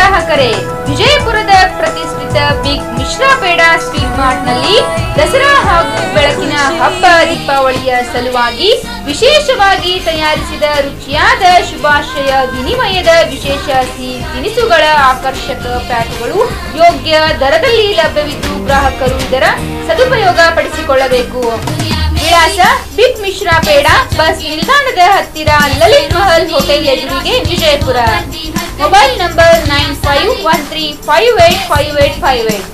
ಗ್ರಾಹಕರೇ, ವಿಜಯಪುರದ ಪ್ರತಿಷ್ಠಿತ big Mishra peda sweet mart ನಲ್ಲಿ ದಸರಾ ಹಾಗೂ ಬೆಳಕಿನ ಹಬ್ಬ ದೀಪಾವಳಿಯ ಸಲುವಾಗಿ ವಿಶೇಷವಾಗಿ ತಯಾರಿಸಿದ ರುಚಿಯಾದ ಶುಭಾಶಯ ವಿನಿಮಯದ ವಿಶೇಷ ಸಿಹಿ ತಿನಿಸುಗಳ ಆಕರ್ಷಕ ಪ್ಯಾಕ್ಗಳು ಯೋಗ್ಯ ದರದಲ್ಲಿ ಲಭ್ಯವಿದ್ದು ಗ್ರಾಹಕರು ಇದರ ಸದುಪಯೋಗ ಪಡಿಸಿಕೊಳ್ಳಬೇಕು. ವಿಳಾಸ ಬಿಗ್ ಮಿಶ್ರಾ ಪೇಡ, ಬಸ್ ನಿಲ್ದಾಣದ ಹತ್ತಿರ, ಲಲಿತ್ ಮಹಲ್ ಹೋಟೆಲ್ ಎದುರಿಗೆ, ವಿಜಯಪುರ. Mobile number 9513585858.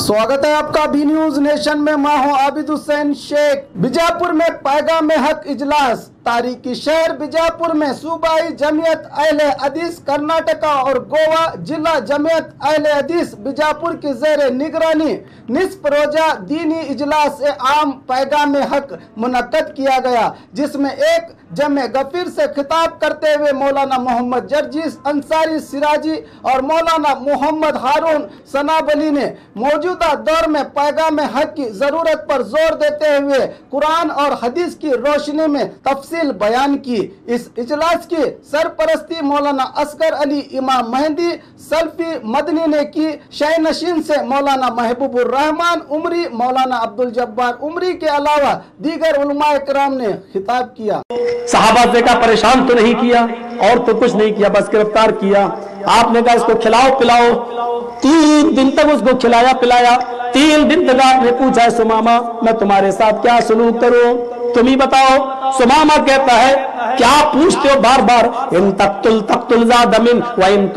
स्वागत है आपका बी न्यूज नेशन में। मैं हूं आबिद हुसैन शेख। बीजापुर में पैगाम हक इजलास। तारीखी शहर बीजापुर में सूबाई जमीयत अहले हदीस कर्नाटका और गोवा जिला जमीयत अहले हदीस बीजापुर की ज़ेर निगरानी निस्फ रोजा दीनी इजलास आम पैगाम हक मुनक्कद किया गया, जिसमें एक जमे गफीर से खिताब करते हुए मौलाना मोहम्मद जर्जिस अंसारी सिराजी और मौलाना मोहम्मद हारून सनाबली ने मौजूदा दौर में पैगाम हक की ज़रूरत पर जोर देते हुए कुरान और हदीस की रोशनी में तफसील बयान की। इस इजलास की सरपरस्ती मौलाना असगर अली इमाम मेहंदी सल्फी मदनी ने की। शहनशीन से मौलाना महबूबुर रहमान उमरी, मौलाना अब्दुल जब्बार उमरी के अलावा दीगर उलमाए किराम ने खिताब किया। सहाबा से कहा परेशान तो नहीं किया और तो कुछ नहीं किया, बस गिरफ्तार किया। आपने कहा इसको खिलाओ पिलाओ, 3 दिन तक उसको खिलाया पिलाया। 3 दिन तक आपने पूछा है सुमामा मैं तुम्हारे साथ क्या सलूक करूं, तुम ही बताओ। सुमामा कहता है क्या पूछते हो बार बार, इन तक्तुल ज़ादमिन व इन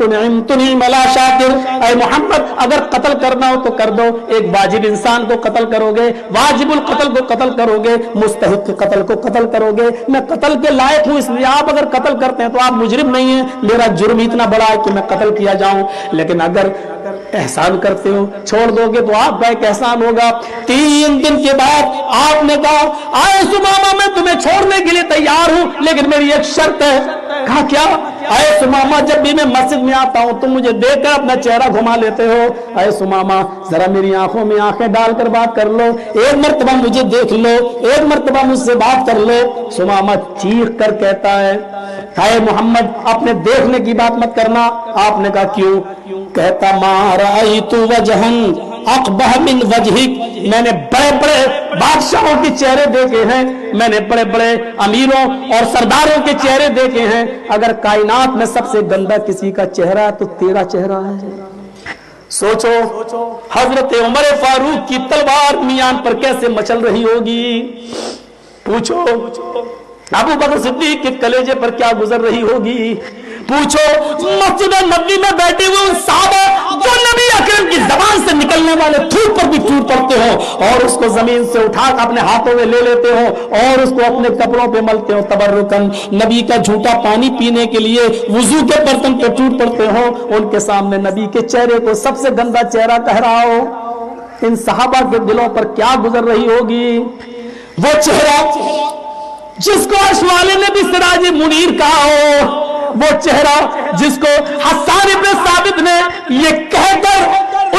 तुनिम अला शाकिर। ऐ मोहम्मद अगर कत्ल करना हो तो कर दो, एक वाजिब इंसान को कत्ल करोगे, वाजिबुल कत्ल को कत्ल करोगे, मुस्तहिक कत्ल को कत्ल करोगे। मैं कत्ल के लायक हूं, इसलिए आप अगर कत्ल करते हैं तो आप मुजरिम नहीं है, मेरा जुर्म इतना बड़ा है कि मैं कत्ल किया जाऊं। लेकिन अगर एहसान करते हो छोड़ दोगे तो आपका एक एहसान होगा। 3 दिन के बाद आपने कहा आए सुमामा मैं तुम्हें छोड़ने के लिए तैयार हूं, लेकिन मेरी एक शर्त है। कहा क्या? आए सुमामा जब भी मैं मस्जिद में आता हूं तुम मुझे देखकर अपना चेहरा घुमा लेते हो। आए सुमामा जरा मेरी आंखों में आंखें डालकर बात कर लो, एक मर्तबा मुझे देख लो, एक मर्तबा मुझसे बात कर लो। सुमामा चीख कर कहता है आए मोहम्मद अपने देखने की बात मत करना। आपने कहा क्यों? कहता मा रअयतु वजहन अक़बह मिन वजहिक, मैंने बड़े बड़े बादशाहों के चेहरे देखे हैं, मैंने बड़े बड़े अमीरों और सरदारों के चेहरे देखे हैं, अगर कायनात में सबसे गंदा किसी का चेहरा है तो तेरा चेहरा है। सोचो हजरत उमर फारूक की तलवार मियान पर कैसे मचल रही होगी। पूछो अबू बकर सिद्दीक के कलेजे पर क्या गुजर रही होगी। पूछो मस्जिद नबी में बैठे हुए उन साहबा जो नबी अकरम की जबान से निकलने वाले थूक पर भी टूट पड़ते हो और उसको जमीन से उठा अपने हाथों में ले लेते हो और उसको अपने कपड़ों पे मलते हो तबर्रुकन, नबी का झूठा पानी पीने के लिए वुजू के बर्तन पे टूट पड़ते हो, उनके सामने नबी के चेहरे को सबसे गंदा चेहरा कह रहा हो। इन साहबा के दिलों पर क्या गुजर रही होगी। वो चेहरा जिसको अर्श वाले ने भी सिराज मुनीर कहा हो, वो चेहरा जिसको हस्सान इब्न साबित ने ये कहकर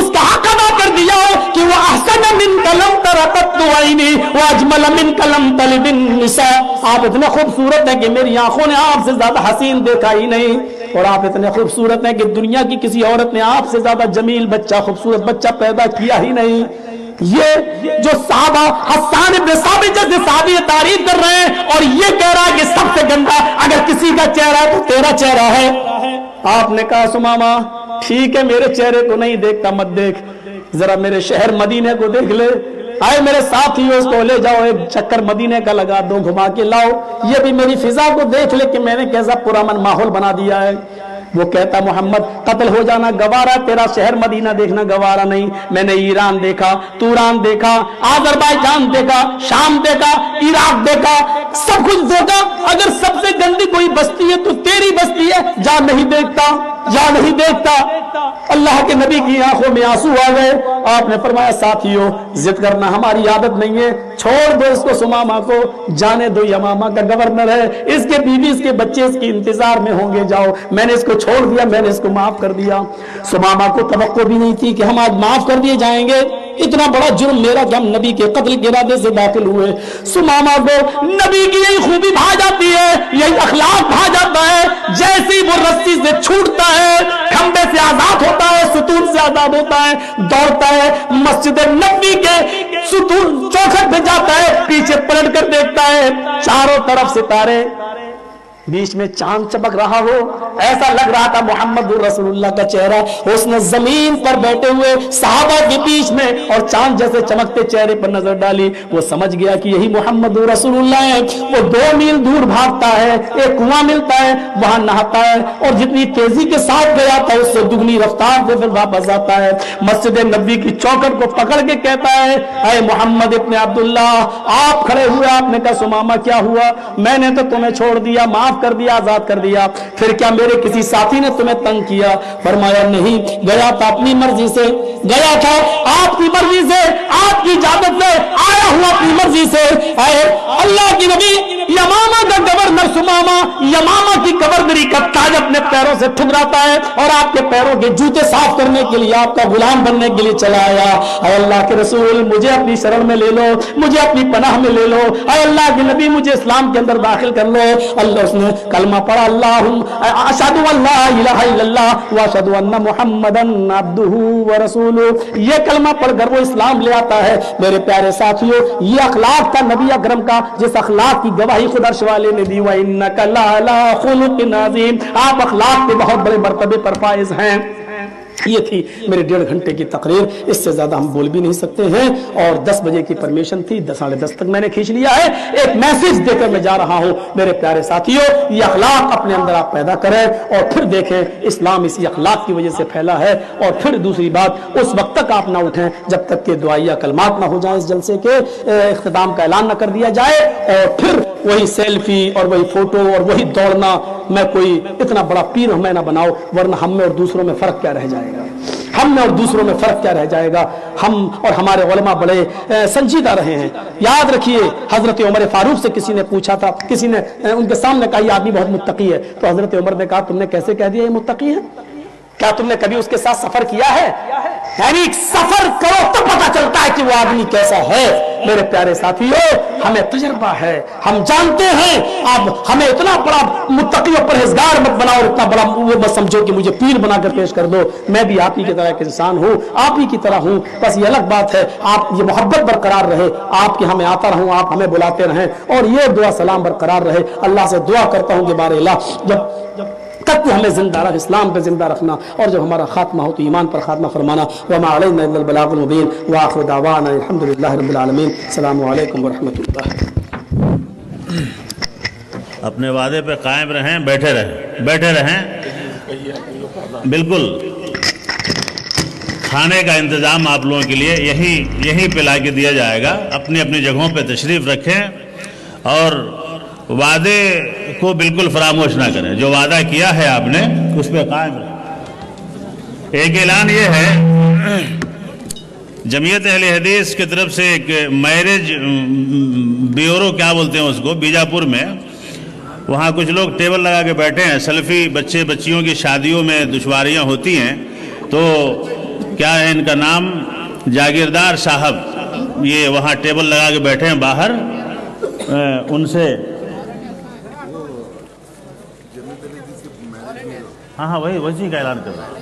उसका हक अदा कर दिया हो कि वो अहसन मिन कलम तरतु आईनी व अजमल मिन कलम तलिबिन निसा, आप इतने खूबसूरत हैं कि मेरी आंखों ने आपसे ज्यादा हसीन देखा ही नहीं, और आप इतने खूबसूरत हैं कि दुनिया की किसी औरत ने आपसे ज्यादा जमील बच्चा खूबसूरत बच्चा पैदा किया ही नहीं। ये जो साहबा हस्सान इब्न साबित जैसे साहबी तारीफ कर रहे हैं और ये कह रहा है कि सबसे गंदा अगर किसी का चेहरा है तो तेरा चेहरा है। आपने कहा सुमामा ठीक है मेरे चेहरे को नहीं देखता मत देख, जरा मेरे शहर मदीने को देख ले। आए मेरे साथ ही उसको ले जाओ, एक चक्कर मदीने का लगा दो, घुमा के लाओ, ये भी मेरी फिजा को देख ले कि मैंने कैसा पुरअमन माहौल बना दिया है। वो कहता मोहम्मद कत्ल हो जाना गवारा, तेरा शहर मदीना देखना गवारा नहीं। मैंने ईरान देखा, तुरान देखा, आजरबाईजान देखा, शाम देखा, इराक देखा, सब कुछ देखा। अगर सबसे गंदी कोई बस्ती है तो तेरी बस्ती है, जा नहीं देखता, जा नहीं देखता। अल्लाह के नबी की आंखों में आंसू आ गए। आपने फरमाया साथियों जिद करना हमारी आदत नहीं है, छोड़ दो इसको, सुमामा को जाने दो, यमामा का गवर्नर है, इसके बीवी इसके बच्चे इसके इंतजार में होंगे, जाओ। मैंने इसको छोड़ दिया, मैंने इसको माफ कर दिया। सुमामा को तवक्को भी नहीं थी कि हम आज माफ कर दिए जाएंगे, इतना बड़ा जुर्म मेरा कि हम नबी के कत्ल के इरादे से दाखिल हुए। सुमामा को नबी की यही खूबी भा जाती है, यही अखलाक भा जाता है। जैसे ही वो रस्सी से छूटता है, खंबे से आजाद होता है, सुतून से आजाद होता है, दौड़ता है, मस्जिद नबी के सुतून चौखट पे जाता है, पीछे पलट कर देखता है, चारों तरफ सितारे, बीच में चांद चमक रहा हो। ऐसा लग रहा था मोहम्मद रसूलुल्लाह का चेहरा उसने जमीन पर बैठे हुए सहाबा के बीच में और चांद जैसे चमकते चेहरे पर नजर डाली। वो समझ गया कि यही मोहम्मद रसूलुल्लाह है। वो 2 मील दूर भागता है, एक कुआं मिलता है, वहां नहाता है और जितनी तेजी के साथ गया था उससे दुगनी रफ्तार से फिर वापस आता है। मस्जिद नबी की चौखट को पकड़ के कहता है, ऐ मोहम्मद इब्न अब्दुल्ला, आप खड़े हुए। आपने कहा सुमामा क्या हुआ? मैंने तो तुम्हें छोड़ दिया, माफ कर दिया, आजाद कर दिया। फिर क्या मेरे किसी साथी ने तुम्हें तंग किया? फरमाया नहीं, गया था अपनी मर्जी से, गया था आपकी मर्जी से, आपकी इजाजत से आया हुआ, अपनी मर्जी से। अल्लाह की नबी यमामा का गवर्नर सुमामा यमामा की गवर्नरी का ताज अपने पैरों से ठुकराता है और आपके पैरों के जूते साफ करने के लिए, आपका गुलाम बनने के लिए चला आया। अल्लाह के रसूल, मुझे अपनी शरण में ले लो, मुझे अपनी पनाह में ले लो। अल्लाह के नबी, मुझे इस्लाम के अंदर दाखिल कर लो। अल्लाह उसने कलमा पढ़ा, अशहदु अल्ला इलाहा इल्लल्लाह व अशहदु अन्ना मुहम्मदन अब्दुहु व रसूलुहु। ये कलमा पढ़कर वो इस्लाम ले आता है। मेरे प्यारे साथियों, ये अखलाक था नबी अकरम का, जिस अखलाक की गवाही खुद अर्श वाले ने दी। व इन्नका लअला खुलुकिन अज़ीम, आप अखलाक के बहुत बड़े मर्तबे पर फाइज हैं। ये थी मेरे 1.5 घंटे की तकरीर, इससे ज्यादा हम बोल भी नहीं सकते हैं। और 10 बजे की परमिशन थी, 10 साढ़े 10 तक मैंने खींच लिया है। एक मैसेज देकर मैं जा रहा हूं मेरे प्यारे साथियों, ये अखलाक अपने अंदर आप पैदा करें और फिर देखें इस्लाम इसी अखलाक की वजह से फैला है। और फिर दूसरी बात, उस वक्त तक आप ना उठें जब तक कि दुआया कलमात ना हो जाए, इस जलसे के इख्तिताम का ऐलान ना कर दिया जाए। और फिर वही सेल्फी और वही फोटो और वही दौड़ना, मैं कोई इतना बड़ा पीर मैं ना बनाओ, वरना हम में और दूसरों में फर्क क्या रह जाएगा? हम में और दूसरों में फर्क क्या रह जाएगा? हम और हमारे उलमा बड़े संजीदा रहे हैं। याद रखिए, हजरत उमर फारूक से किसी ने पूछा था, किसी ने उनके सामने कहा ये आदमी बहुत मुत्तकी है, तो हजरत उमर ने कहा तुमने कैसे कह दिया ये मुत्तकी है? क्या तुमने कभी उसके साथ सफर किया है? यानी सफर करो तो पता चलता है कि वो आदमी कैसा है। मेरे प्यारे साथियों, हमें तजर्बा है, हम जानते हैं। अब हमें इतना बड़ा मुत्तकी और परहेजगार मत बनाओ, इतना बड़ा वो मत समझो कि मुझे पीर बनाकर पेश कर दो। मैं भी आप ही की तरह एक इंसान हूँ, आप ही की तरह हूँ, बस ये अलग बात है। आप ये मोहब्बत बरकरार रहे, आपके हमें आता रहूं, आप हमें बुलाते रहें, और ये दुआ सलाम बरकरार रहे। अल्लाह से दुआ करता हूँ कि बारे अल्लाह जब तक तो हमें जिंदा रख, इस्लाम पे जिंदा रखना, और जब हमारा खात्मा हो तो ईमान पर खात्मा फरमाना। वमा अलैना इल्लल बलागुल मुबीन व आखिरु दावाना अल्हम्दुलिल्लाहि रब्बिल आलमीन। अस्सलामु अलैकुम व रहमतुल्लाह। अपने वादे पे कायम रहें, बैठे रहें। बिल्कुल खाने का इंतज़ाम आप लोगों के लिए यहीं पे ला के दिया जाएगा। अपनी अपनी जगहों पे तशरीफ़ रखें और वादे को बिल्कुल फरामोश ना करें। जो वादा किया है आपने उस पर कायम रहें। एक ऐलान ये है, जमीयत अहले हदीस की तरफ से एक मैरिज ब्यूरो क्या बोलते हैं उसको, बीजापुर में, वहाँ कुछ लोग टेबल लगा के बैठे हैं। सल्फ़ी बच्चे बच्चियों की शादियों में दुश्वारियाँ होती हैं, तो क्या है इनका नाम, जागीरदार साहब, ये वहाँ टेबल लगा के बैठे हैं बाहर। उनसे हाँ वही का ऐलान कर रहा है।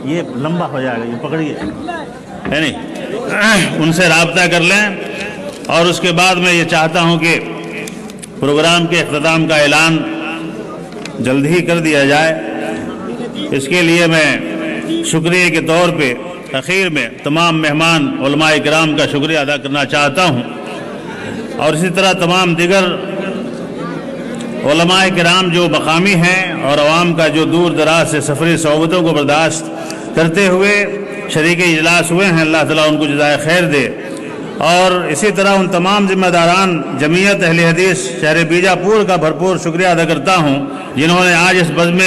ये लंबा हो जाएगा, ये पकड़िए, है नहीं, उनसे राब्ता कर लें। और उसके बाद मैं ये चाहता हूँ कि प्रोग्राम के इख्तिताम का ऐलान जल्द ही कर दिया जाए। इसके लिए मैं शुक्रिया के तौर पे आखिर में तमाम मेहमान उलमा इकराम का शुक्रिया अदा करना चाहता हूँ, और इसी तरह तमाम दिगर उलमा इकराम जो मकामी हैं और अवाम का जो दूर दराज से सफरी सोबतों को बर्दाश्त करते हुए शरीक इजलास हुए हैं, अल्लाह ताला उनको जज़ाए खैर दे। और इसी तरह उन तमाम जिम्मेदारान जमीयत अहले हदीस शहर बीजापुर का भरपूर शुक्रिया अदा करता हूँ, जिन्होंने आज इस बज़्म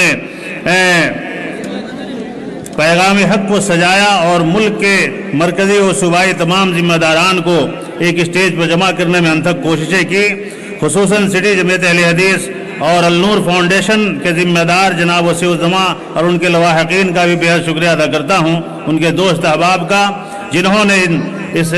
पैगाम हक़ को सजाया और मुल्क के मरकज़ी और सूबाई तमाम जिम्मेदारान को एक स्टेज पर जमा करने में अनथक कोशिशें की। खुसूसन सिटी जमीयत अहले हदीस और अल नूर फाउंडेशन के ज़िम्मेदार जनाब वसीउज़्ज़मा और उनके लवाहिकीन का भी बेहद शुक्रिया अदा करता हूँ, उनके दोस्त अहबाब का, जिन्होंने इस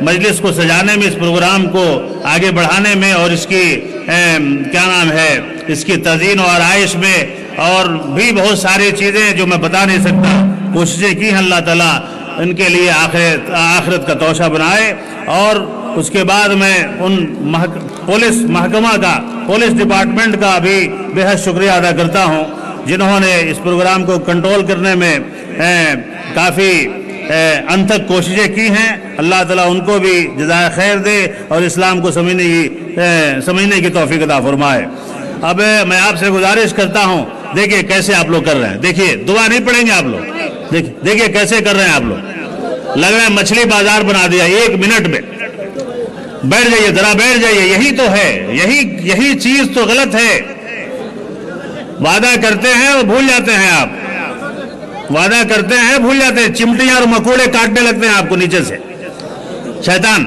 मजलिस को सजाने में, इस प्रोग्राम को आगे बढ़ाने में और इसकी क्या नाम है, इसकी तज़ीन और आराइश में और भी बहुत सारी चीज़ें जो मैं बता नहीं सकता कोशिशें की हैं। अल्लाह ताला इनके लिए आखिरत का तोशा बनाए। और उसके बाद मैं उन पुलिस महकमा का, पुलिस डिपार्टमेंट का भी बेहद शुक्रिया अदा करता हूँ, जिन्होंने इस प्रोग्राम को कंट्रोल करने में काफ़ी अनथक कोशिशें की हैं। अल्लाह ताला उनको भी जज़ाए खैर दे और इस्लाम को समझने की तौफीक अता फरमाए। अब मैं आपसे गुजारिश करता हूँ, देखिए कैसे आप लोग कर रहे हैं, देखिए दुआ नहीं पढ़ेंगे आप लोग, देखिए कैसे कर रहे हैं आप लोग। लग रहा है मछली बाजार बना दिया 1 मिनट में। बैठ जाइए, जरा बैठ जाइए, यही तो है, यही चीज तो गलत है। वादा करते हैं और भूल जाते हैं आप, वादा करते हैं भूल जाते हैं, चिमटियां और मकोड़े काटने लगते हैं आपको नीचे से शैतान।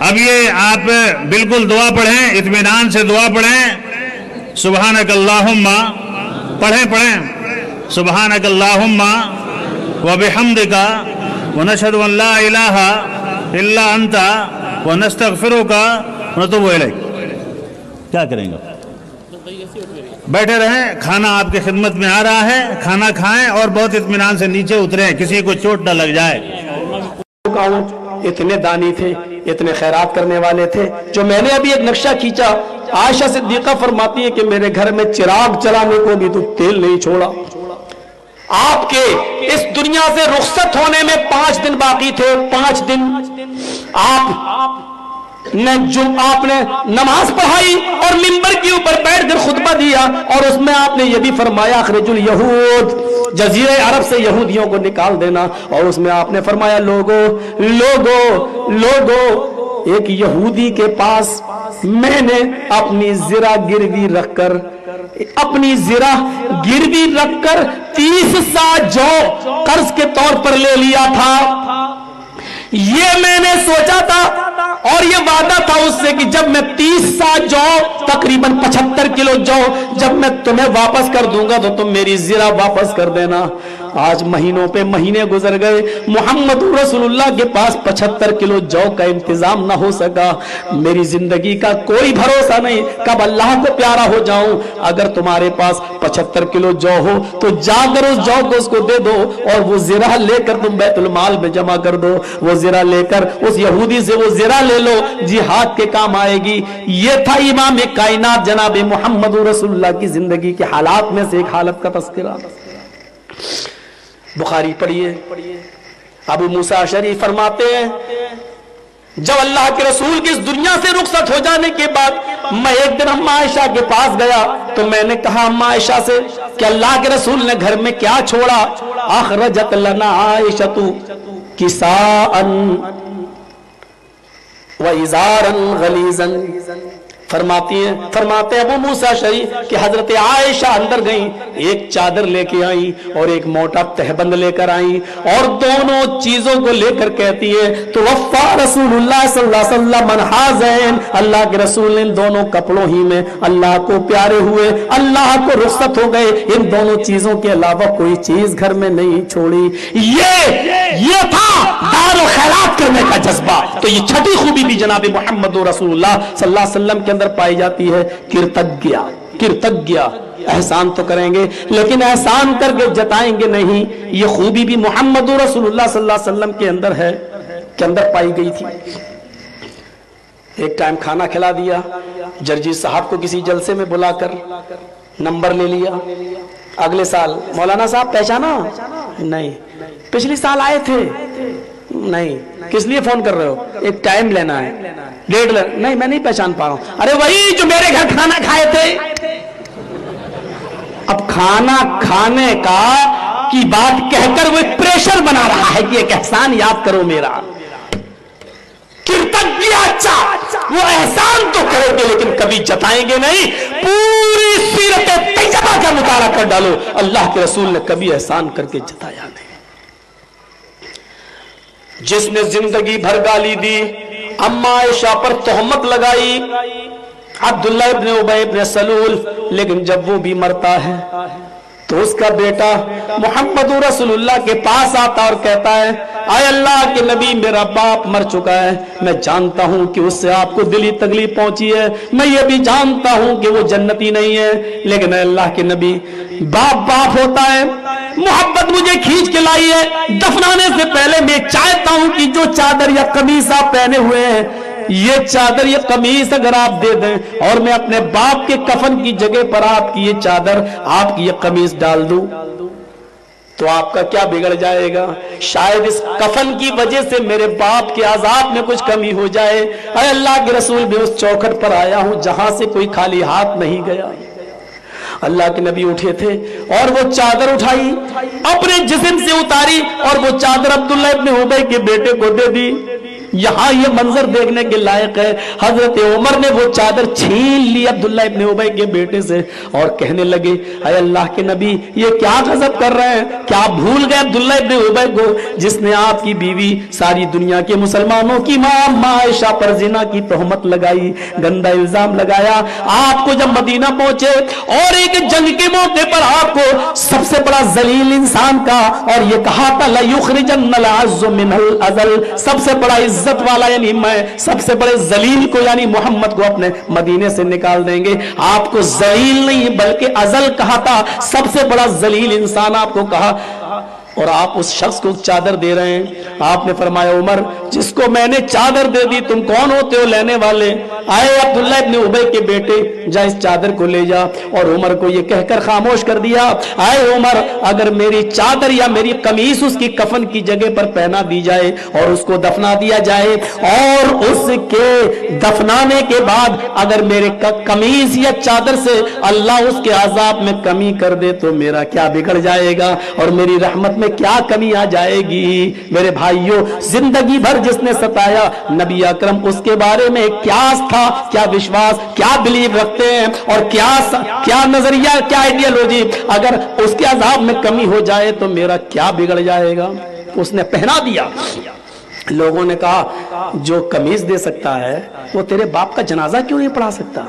अब ये आप बिल्कुल दुआ पढ़ें, इत्मीनान से दुआ पढ़ें। सुबहानक अल्लाहुम्मा पढ़ें सुबहानक अल्लाहुम्मा व बिहम्दिका व नशहदु अन ला इलाहा इल्ला अंता व नस्तगफिरुका व नतूबु इलैक। क्या करेंगे? बैठे रहें, खाना आपके खिदमत में आ रहा है, खाना खाएं और बहुत इत्मीनान से नीचे उतरें, किसी को चोट न लग जाए। इतने दानी थे, इतने खैरात करने वाले थे। जो मैंने अभी एक नक्शा खींचा, आयशा सिद्दीका फरमाती है कि मेरे घर में चिराग जलाने को भी तो तेल नहीं छोड़ा। आपके इस दुनिया से रुखसत होने में 5 दिन बाकी थे। 5 दिन आपने नमाज पढ़ाई और मिंबर के ऊपर बैठकर खुतबा दिया और उसमें आपने ये भी फरमाया अखरिजुल यहूद, जजीरे अरब से यहूदियों को निकाल देना। और उसमें आपने फरमाया लोगो एक यहूदी के पास मैंने अपनी ज़िरा गिरवी रखकर 30 सा जौ कर्ज के तौर पर ले लिया था। ये मैंने सोचा था और ये वादा था उससे कि जब मैं 30 सा जौ, तकरीबन 75 किलो जौ जब मैं तुम्हें वापस कर दूंगा तो तुम मेरी ज़िरा वापस कर देना। आज महीनों पे महीने गुजर गए, मोहम्मद रसूलुल्लाह के पास 75 किलो जौ का इंतजाम ना हो सका। मेरी जिंदगी का कोई भरोसा नहीं, कब अल्लाह को प्यारा हो जाऊं। अगर तुम्हारे पास 75 किलो जौ हो तो जाकर उस जौ को उसको दे दो और वो ज़िरा लेकर तुम बैतुल माल में जमा कर दो। वो ज़िरा लेकर उस यहूदी से वो ज़िरा ले लो, जिहाद के काम आएगी। ये था इमाम कायनात जनाब मोहम्मद रसूलुल्लाह की जिंदगी के हालात में से एक हालत का तस्करा। बुखारी पढ़िए, अबू मूसा अशरी फरमाते हैं जब अल्लाह के रसूल की इस दुनिया से रुखसत हो जाने के बाद मैं एक दिन अम्मा आयशा के पास गया तो मैंने कहा अम्मा आयशा से कि अल्लाह के रसूल ने घर में क्या छोड़ा? अखरजत लना आयशतु किसाअन व इज़ारन गलीज़न। फरमाते अबू मूसा शरी कि हजरत आयशा अंदर गई, एक चादर लेके आई और एक मोटा तहबंद लेकर आई और दोनों चीजों को लेकर कहती है तो वफ़ा रसूलुल्लाह सल्लल्लाहु अलैहि वसल्लम मन हाज़ैन, अल्लाह के रसूल इन दोनों कपड़ों ही में अल्लाह को प्यारे हुए, अल्लाह को रुखसत हो गए। इन दोनों चीजों के अलावा कोई चीज घर में नहीं छोड़ी। ये था दारुल खैरात करने का जज्बा। तो ये छठी खूबी भी जनाब मोहम्मद रसूलुल्लाह सल्लल्लाहु अलैहि वसल्लम के अंदर पाई जाती है, कृतज्ञ। एहसान तो करेंगे लेकिन एहसान करके जताएंगे नहीं। ये खूबी भी मोहम्मद रसूलुल्लाह सल्लल्लाहु अलैहि वसल्लम के अंदर है, के अंदर पाई गई थी। एक टाइम खाना खिला दिया, जर्जी साहब को किसी जलसे में बुलाकर नंबर ले लिया। अगले साल मौलाना साहब पहचाना? नहीं। पिछले साल आए थे? नहीं। किस लिए फोन कर रहे हो? एक टाइम लेना है, डेट नहीं, मैं नहीं पहचान पा रहा हूं। अरे वही जो मेरे घर खाना खाए थे। अब खाना खाने का की बात कहकर वो प्रेशर बना रहा है कि एक एहसान याद करो मेरा। कृतज्ञ, अच्छा वो एहसान तो करोगे लेकिन कभी जताएंगे नहीं। पूरी सीरत तैयबा का मुताला कर डालो, अल्लाह के रसूल ने कभी एहसान करके जताया नहीं। जिसने जिंदगी भर गाली दी अम्मा आयशा पर तोहमत लगाई, अब्दुल्ला इब्न उबय इब्न सलूल। लेकिन जब वो भी मरता है तो उसका बेटा मोहम्मद रसूलुल्लाह के पास आता और कहता है, आय अल्लाह के नबी, मेरा बाप मर चुका है, मैं जानता हूं कि उससे आपको दिली तकलीफ पहुंची है, मैं ये भी जानता हूं कि वो जन्नती नहीं है, लेकिन अल्लाह के नबी, बाप बाप होता है, मोहब्बत मुझे खींच के लाई है, दफनाने से पहले मैं चाहता हूं कि जो चादर या कमीज आप पहने हुए हैं, ये चादर ये कमीज अगर आप दे दें और मैं अपने बाप के कफन की जगह पर आपकी ये चादर, आपकी ये कमीज डाल दूं, तो आपका क्या बिगड़ जाएगा? शायद इस कफन की वजह से मेरे बाप के आजाब में कुछ कमी हो जाए। अरे अल्लाह के रसूल, भी उस चौखट पर आया हूं जहां से कोई खाली हाथ नहीं गया। अल्लाह के नबी उठे थे और वो चादर उठाई, अपने जिस्म से उतारी और वो चादर अब्दुल्ला इब्न उबय के बेटे को दे दी। यहां ये मंजर देखने के लायक है। हजरत उमर ने वो चादर छीन ली अब्दुल्ला इब्न उबय के बेटे से और कहने लगे, अरे अल्लाह के नबी, ये क्या गजब कर रहे हैं? क्या आप भूल गए अब्दुल्ला इब्न उबय को, जिसने आपकी बीवी सारी दुनिया के मुसलमानों की मां आयशा पर जिना की तोहमत लगाई, गंदा इल्जाम लगाया। आपको जब मदीना पहुंचे और एक जंग के मौके पर आपको सबसे बड़ा जलील इंसान का और ये कहा था, ला युखरिजन्नल अज़्ज़ु मिनल अज़ल, सबसे बड़ा इज्जत वाला यानी मैं सबसे बड़े जलील को यानी मोहम्मद को अपने मदीने से निकाल देंगे। आपको जलील नहीं बल्कि अजल कहा था, सबसे बड़ा जलील इंसान आपको कहा, और आप उस शख्स को चादर दे रहे हैं। आपने फरमाया, उमर, जिसको मैंने चादर दे दी, तुम कौन होते हो लेने वाले? आए अब्दुल्ला इब्न उबय के बेटे, जा इस चादर को ले जा। और उमर को ये कहकर खामोश कर दिया, आए उमर, अगर मेरी चादर या मेरी कमीज उसकी कफन की जगह पर पहना दी जाए और उसको दफना दिया जाए और उसके दफनाने के बाद अगर मेरे कमीज या चादर से अल्लाह उसके आजाब में कमी कर दे तो मेरा क्या बिगड़ जाएगा और मेरी रहमत में क्या कमी आ जाएगी? मेरे भाइयों, जिंदगी भर जिसने सताया नबी अकरम, उसके बारे में क्या आस्था, क्या विश्वास, क्या बिलीव रखते हैं और क्या नजरिया, क्या आइडियोलॉजी, अगर उसके अजाब में कमी हो जाए तो मेरा क्या बिगड़ जाएगा? उसने पहना दिया। लोगों ने कहा, जो कमीज दे सकता है वो तेरे बाप का जनाजा क्यों नहीं पढ़ा सकता?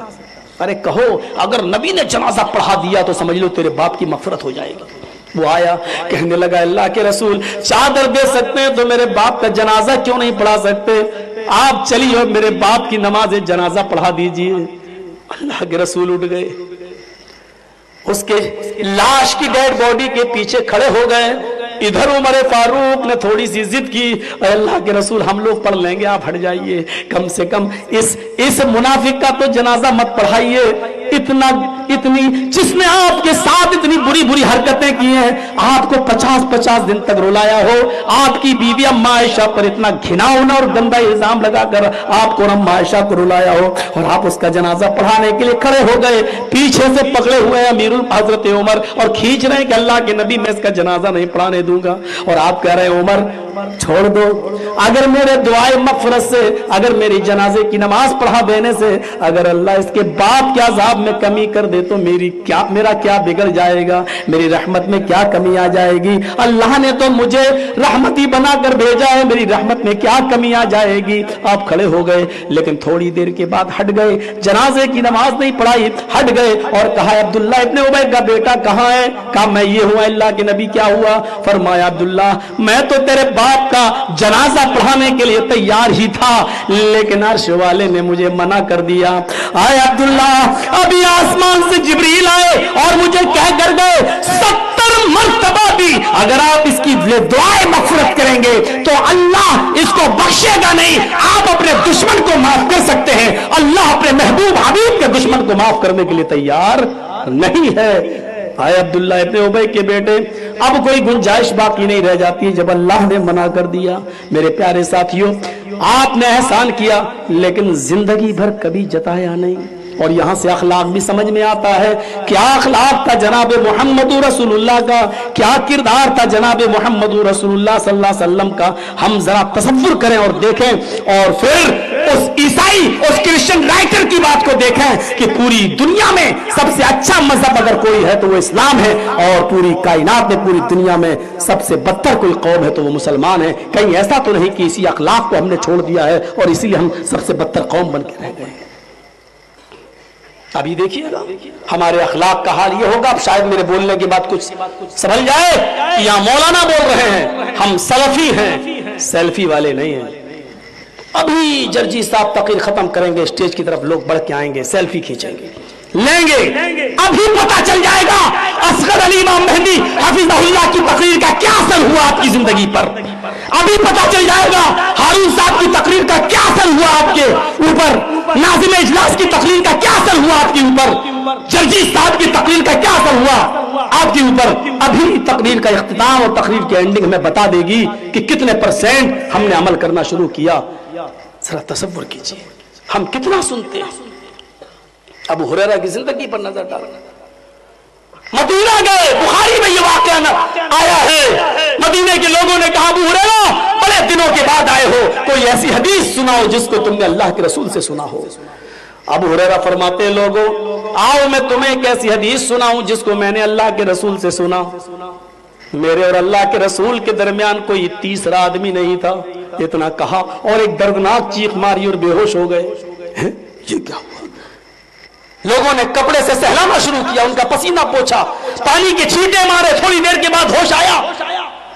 अरे कहो, अगर नबी ने जनाजा पढ़ा दिया तो समझ लो तेरे बाप की मगफिरत हो जाएगी। वो आया, कहने लगा, अल्लाह के रसूल, चादर दे सकते हैं तो मेरे बाप का जनाजा क्यों नहीं पढ़ा सकते? आप चलिए और मेरे बाप की नमाज जनाजा पढ़ा दीजिए। अल्लाह के रसूल उठ गए, उसके लाश की डेड बॉडी के पीछे खड़े हो गए। इधर उमर फारूक ने थोड़ी सी जिद की, अल्लाह के रसूल, हम लोग पढ़ लेंगे, आप हट जाइए, कम से कम इस मुनाफिक का तो जनाजा मत पढ़ाइए। इतनी जिसने आपके साथ इतनी बुरी बुरी हरकतें की हैं, आपको 50-50 दिन तक रुलाया हो, आपकी बीवी अम्मा आयशा पर इतना घिनौना और गंदा इल्जाम लगाकर आपको अम्मा आयशा को रुलाया हो, और आप उसका जनाजा पढ़ाने के लिए खड़े हो गए, पीछे से पकड़े हुए अमीरुल हजरत उमर और खींच रहे हैं कि अल्लाह के नबी, मैं इसका जनाजा नहीं पढ़ाने दूंगा। और आप कह रहे हैं, उमर छोड़ दो, अगर मेरे दुआए मगफिरत से, अगर मेरी जनाजे की नमाज पढ़ा देने से अगर अल्लाह इसके बाप के अजाब में कमी कर दे तो मेरा क्या बिगड़ जाएगा? मेरी रहमत में क्या कमी आ जाएगी? अल्लाह ने तो मुझे रहमती बनाकर भेजा है, मेरी रहमत में क्या कमी आ जाएगी? आप खड़े हो गए, लेकिन थोड़ी देर के बाद हट गए, जनाजे की नमाज नहीं पढ़ाई, हट गए और कहा, अब्दुल्ला इब्न उबय का बेटा कहाँ है? कहा, मैं ये हुआ। अल्लाह के नबी, क्या हुआ? फरमाया, अब्दुल्ला, मैं तो तेरे बाप का जनाजा पढ़ाने के लिए तैयार ही था, लेकिन अर्श वाले ने मुझे मना कर दिया। आए अब्दुल्ला, अभी आसमान से जिब्रील आए और मुझे कह कर गए, 70 मर्तबा भी अगर आप इसकी दुआए मगफिरत करेंगे तो अल्लाह इसको बख्शेगा नहीं। आप अपने दुश्मन को माफ कर सकते हैं, अल्लाह अपने महबूब हबीब के दुश्मन को माफ करने के लिए तैयार नहीं है। आए अब्दुल्ला इब्न उबय के बेटे, अब कोई गुंजाइश बाकी नहीं रह जाती जब अल्लाह ने मना कर दिया। मेरे प्यारे साथियों, आपने एहसान किया लेकिन जिंदगी भर कभी जताया नहीं, और यहां से अखलाक भी समझ में आता है। क्या अखलाक था जनाब मोहम्मद रसूलुल्लाह का, क्या किरदार था जनाब मोहम्मद रसूलुल्लाह सल्लल्लाहु अलैहि वसल्लम का। हम जरा तसव्वुर करें और देखें, और फिर उस ईसाई, उस क्रिश्चियन राइटर की बात को देखें देखें कि पूरी दुनिया में सबसे अच्छा मजहब अगर कोई है तो वो इस्लाम है, और पूरी कायनात में, पूरी दुनिया में सबसे बदतर कोई कौम है तो वो मुसलमान है। कहीं ऐसा तो नहीं कि इसी अखलाक को हमने छोड़ दिया है और इसीलिए हम सबसे बदतर कौम बन के रह गए। अभी देखिएगा हमारे अखलाक का हाल ये होगा। अब शायद मेरे बोलने के बाद कुछ समझ जाए कि यहाँ मौलाना बोल रहे हैं, हम सलफी हैं, सेल्फी वाले नहीं हैं। अभी जर्जी साहब तकरीर खत्म करेंगे, स्टेज की तरफ लोग बढ़ के आएंगे, सेल्फी खींचेंगे, लेंगे, अभी पता चल जाएगा असगर अली इमाम मेहदी हफिज़हुल्लाह की तकरीर का क्या असर हुआ आपकी जिंदगी पर। अभी पता चल जाएगा हारून साहब की तकरीर का क्या असर हुआ आपके ऊपर, नाज़िम इजलास की तकरीर का क्या असर हुआ आपके ऊपर, जर्जी साहब की तकरीर का क्या असर हुआ आपके ऊपर। अभी तकरीर का इख्तिताम और तकरीर की एंडिंग में बता देगी कि कितने % हमने अमल करना शुरू किया। जरा तसव्वुर कीजिए हम कितना सुनते हैं। अबू हुरैरा की जिंदगी पर नजर डालना, मदीना गए, बुखारी में ये वाकया आया है। मदीने के लोगों ने कहा अबू हुरैरा बड़े दिनों के बाद आए हो, कोई ऐसी हदीस सुनाओ जिसको तुमने अल्लाह के रसूल से सुना हो। अबू हुरैरा फरमाते हैं लोगों आओ मैं तुम्हें एक ऐसी हदीस सुनाऊं जिसको मैंने अल्लाह के रसूल से सुना। मेरे और अल्लाह के रसूल के दरमियान कोई तीसरा आदमी नहीं था। इतना कहा और एक दर्दनाक चीख मारी और बेहोश हो गए। ये क्या हुआ? लोगों ने कपड़े से सहलाना शुरू किया, उनका पसीना पोंछा, पानी के छींटे मारे, थोड़ी देर के बाद होश आया।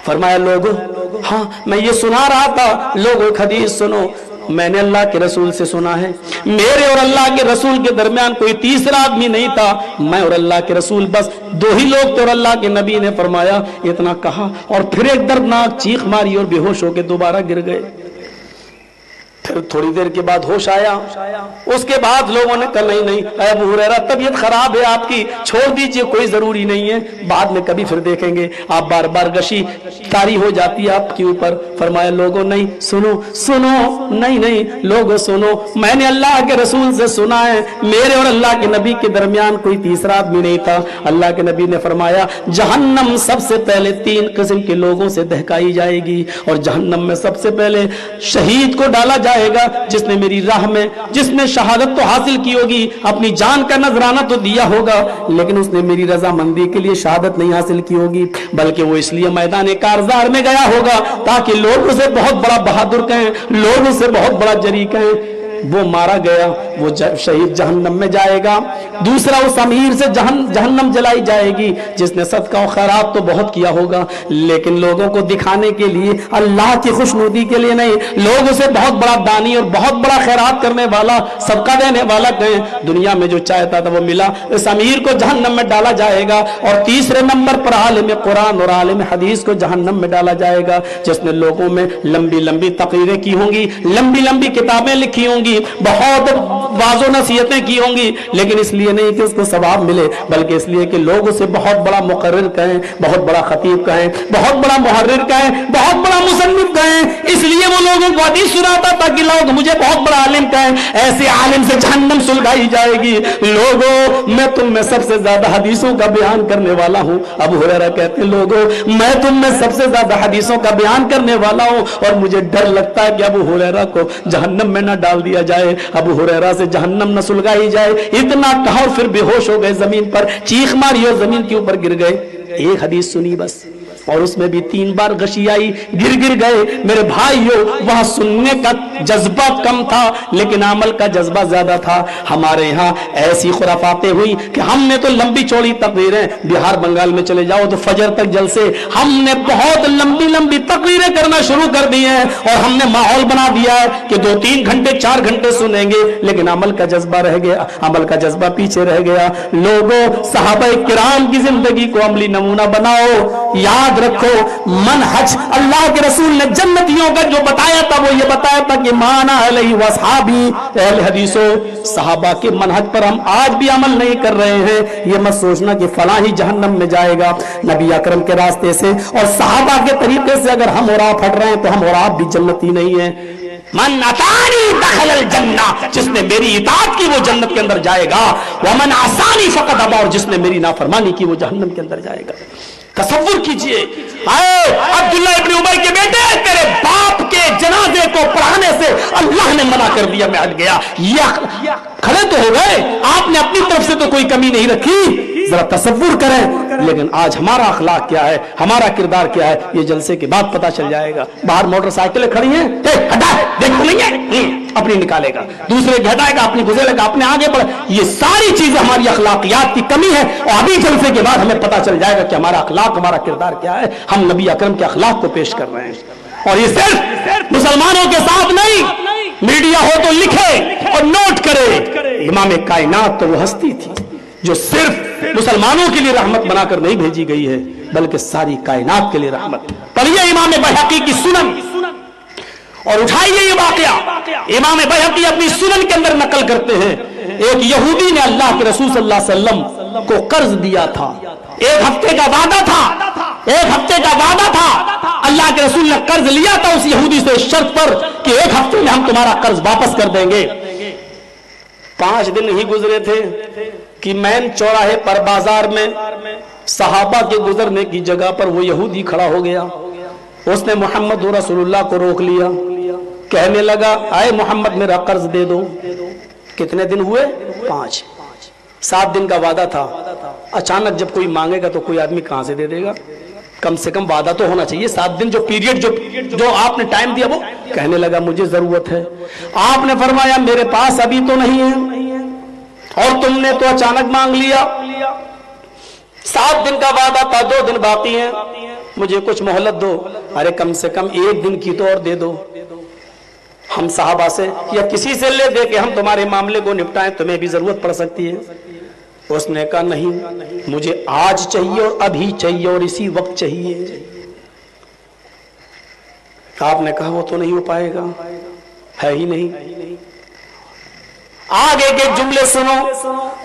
फरमाया लोगों हाँ मैं ये सुना रहा था, लोगों एक हदीस सुनो, मैंने अल्लाह के रसूल से सुना है, मेरे और अल्लाह के रसूल के दरमियान कोई तीसरा आदमी नहीं था, मैं और अल्लाह के रसूल बस 2 ही लोग थे। और अल्लाह के नबी ने फरमाया, इतना कहा और फिर एक दर्दनाक चीख मारी और बेहोश होकर दोबारा गिर गए। फिर थोड़ी देर के बाद होश आया। उसके बाद लोगों ने कहा नहीं नहीं अबू हुरैरा तबीयत खराब है आपकी, छोड़ दीजिए, कोई जरूरी नहीं है, बाद में कभी फिर देखेंगे। आप बार बार गशी तारी हो जाती है आपके ऊपर। फरमाया लोगों नहीं सुनो सुनो, नहीं नहीं लोगों सुनो, मैंने अल्लाह के रसूल से सुना है, मेरे और अल्लाह के नबी के दरमियान कोई तीसरा आदमी नहीं था। अल्लाह के नबी ने फरमाया जहन्नम सबसे पहले 3 किस्म के लोगों से दहकाई जाएगी, और जहन्नम में सबसे पहले शहीद को डाला जाएगा जिसने मेरी राह में, जिसने शहादत तो हासिल की होगी, अपनी जान का नजराना तो दिया होगा, लेकिन उसने मेरी रजामंदी के लिए शहादत नहीं हासिल की होगी, बल्कि वो इसलिए मैदान कारज़ार में गया होगा ताकि लोग उसे बहुत बड़ा बहादुर कहें, लोग उसे बहुत बड़ा जरी कहें। वो मारा गया, वो शहीद जहन्नम में जाएगा। दूसरा उस अमीर से जहन्नम जलाई जाएगी जिसने सदका और खैरात तो बहुत किया होगा, लेकिन लोगों को दिखाने के लिए, अल्लाह की खुशनुदी के लिए नहीं, लोग उसे बहुत बड़ा दानी और बहुत बड़ा खैरात करने वाला, सदका देने वाला कहें। दुनिया में जो चाहता था वो मिला, इस अमीर को जहन्नम में डाला जाएगा। और तीसरे नंबर पर आलिम कुरान और आलिम हदीस को जहन्नम में डाला जाएगा, जिसने लोगों में लंबी लंबी तकरीरें की होंगी, लंबी लंबी किताबें लिखी होंगी, बहुत वाज़ो नसीहतें की होंगी, लेकिन इसलिए नहीं कि उसको सवाब मिले, बल्कि इसलिए कि लोग उसे बहुत बड़ा मुकर्रिर कहें, बहुत बड़ा खतीब कहें, बहुत बड़ा मुहर्रिर कहें, बहुत बड़ा मुसन्निफ कहें। इसलिए वो लोगों को हदीस सुनाता था कि लोग मुझे बहुत बड़ा आलिम कहें। ऐसे आलिम से जहन्नम सुलगाई जाएगी। लोगों मैं तुम में सबसे ज्यादा हदीसों का बयान करने वाला हूं। अबू हुरैरा कहते हैं लोगों मैं तुम में सबसे ज्यादा हदीसों का बयान करने वाला हूं, और मुझे डर लगता है कि अबू हुरैरा को जहन्नम में न डाल दिया जाए, अबू हुरैरा से जहन्नम न सुलगाई जाए। इतना कहा और फिर बेहोश हो गए, जमीन पर चीख मारी और जमीन के ऊपर गिर गए। एक हदीस सुनी बस, और उसमें भी 3 बार गशी आई, गिर गए। मेरे भाइयों वहां सुनने का जज्बा कम था, लेकिन अमल का जज्बा ज्यादा था। हमारे यहाँ ऐसी खुराफातें हुई कि हमने तो लंबी चौड़ी तकरीरें, बिहार बंगाल में चले जाओ तो फजर तक जलसे, हमने बहुत लंबी लंबी तकरीरें करना शुरू कर दी हैं, और हमने माहौल बना दिया है कि 2-3 घंटे 4 घंटे सुनेंगे, लेकिन अमल का जज्बा रह गया, अमल का जज्बा पीछे रह गया। लोगों सहाबा किराम की जिंदगी को अमली नमूना बनाओ। याद रखो मनहज अल्लाह के रसूल ने जन्नतियों का जो बताया था वो ये बताया था कि माना अलैहि वसहाबी, अहले हदीसों सहाबा के मनहज पर हम आज भी अमल नहीं कर रहे हैं। ये मत सोचना कि फलां ही जहन्नम में जाएगा। नबी अकरम के रास्ते से और सहाबा के तरीके से अगर हम और आप हट रहे हैं तो हम और आप भी जन्नती नहीं है। मन अतानी दखलल जन्ना, जिसने मेरी इताअत की वो जन्नत के अंदर जाएगा। वमन आसानी फकत अबा, और जिसने मेरी नाफरमानी की वो जहन्नम के अंदर जाएगा। तसव्वुर कीजिए, अब्दुल्लाह इब्न उमर के बेटे, तेरे बाप के के जनाजे को पढ़ाने से अल्लाह ने मना कर दिया, मैं हट गया। ये खड़े तो हो गए, आपने अपनी तरफ से तो कोई कमी नहीं रखी। जरा तसव्वुर करें, लेकिन आज हमारा अखलाक क्या है, हमारा किरदार क्या है, ये जलसे के बाद पता चल जाएगा। बाहर मोटरसाइकिलें खड़ी हैं, हटा देखो नहीं है, अपनी निकालेगा, दूसरे हटाएगा, अपनी गुजरेगा, अपने आगे बढ़े। ये सारी चीजें हमारी अखलाकियात की कमी है, और अभी जलसे के बाद हमें पता चल जाएगा कि हमारा अखलाक, हमारा किरदार क्या है। हम नबी अकरम के अखलाक को पेश कर रहे हैं, और ये सिर्फ मुसलमानों के साथ नहीं, मीडिया हो तो लिखे और नोट करे। इमाम कायनात तो वो हस्ती थी जो सिर्फ मुसलमानों के लिए रहमत बनाकर नहीं भेजी गई है, बल्कि सारी कायनात के लिए रहमत। पढ़िए इमाम बैहक़ी की सुनन और उठाइए ये वाकया। इमाम बैहक़ी अपनी सुनन के अंदर नकल करते हैं, एक यहूदी ने अल्लाह के रसूल सल्लल्लाहु अलैहि वसल्लम को कर्ज दिया था। एक हफ्ते का वादा था, एक हफ्ते का वादा था। अल्लाह के रसूल ने कर्ज लिया था उस यहूदी से शर्त पर कि एक हफ्ते में हम तुम्हारा कर्ज वापस कर देंगे। 5 दिन ही गुजरे थे कि मैन चौराहे पर बाजार में सहाबा के गुजरने की जगह पर वो यहूदी खड़ा हो गया। उसने मोहम्मद रसूलुल्लाह को रोक लिया, कहने लगा, आए मोहम्मद मेरा कर्ज दे दो। कितने दिन हुए? 5। 7 दिन का वादा था। अचानक जब कोई मांगेगा तो कोई आदमी कहां से दे देगा? कम से कम वादा तो होना चाहिए। 7 दिन जो पीरियड जो आपने टाइम दिया, वो कहने लगा मुझे जरूरत है। आपने फरमाया मेरे पास अभी तो नहीं है, और तुमने तो अचानक मांग लिया। 7 दिन का वादा था, 2 दिन बाकी हैं, मुझे कुछ मोहलत दो। अरे कम से कम 1 दिन की तो और दे दो। हम साहबा से या किसी से ले दे के हम तुम्हारे मामले को निपटाएं, तुम्हें भी जरूरत पड़ सकती है। उसने कहा नहीं, मुझे आज चाहिए और अभी चाहिए और इसी वक्त चाहिए। आपने कहा वो तो नहीं हो पाएगा, है ही नहीं। आगे के जुमले सुनो।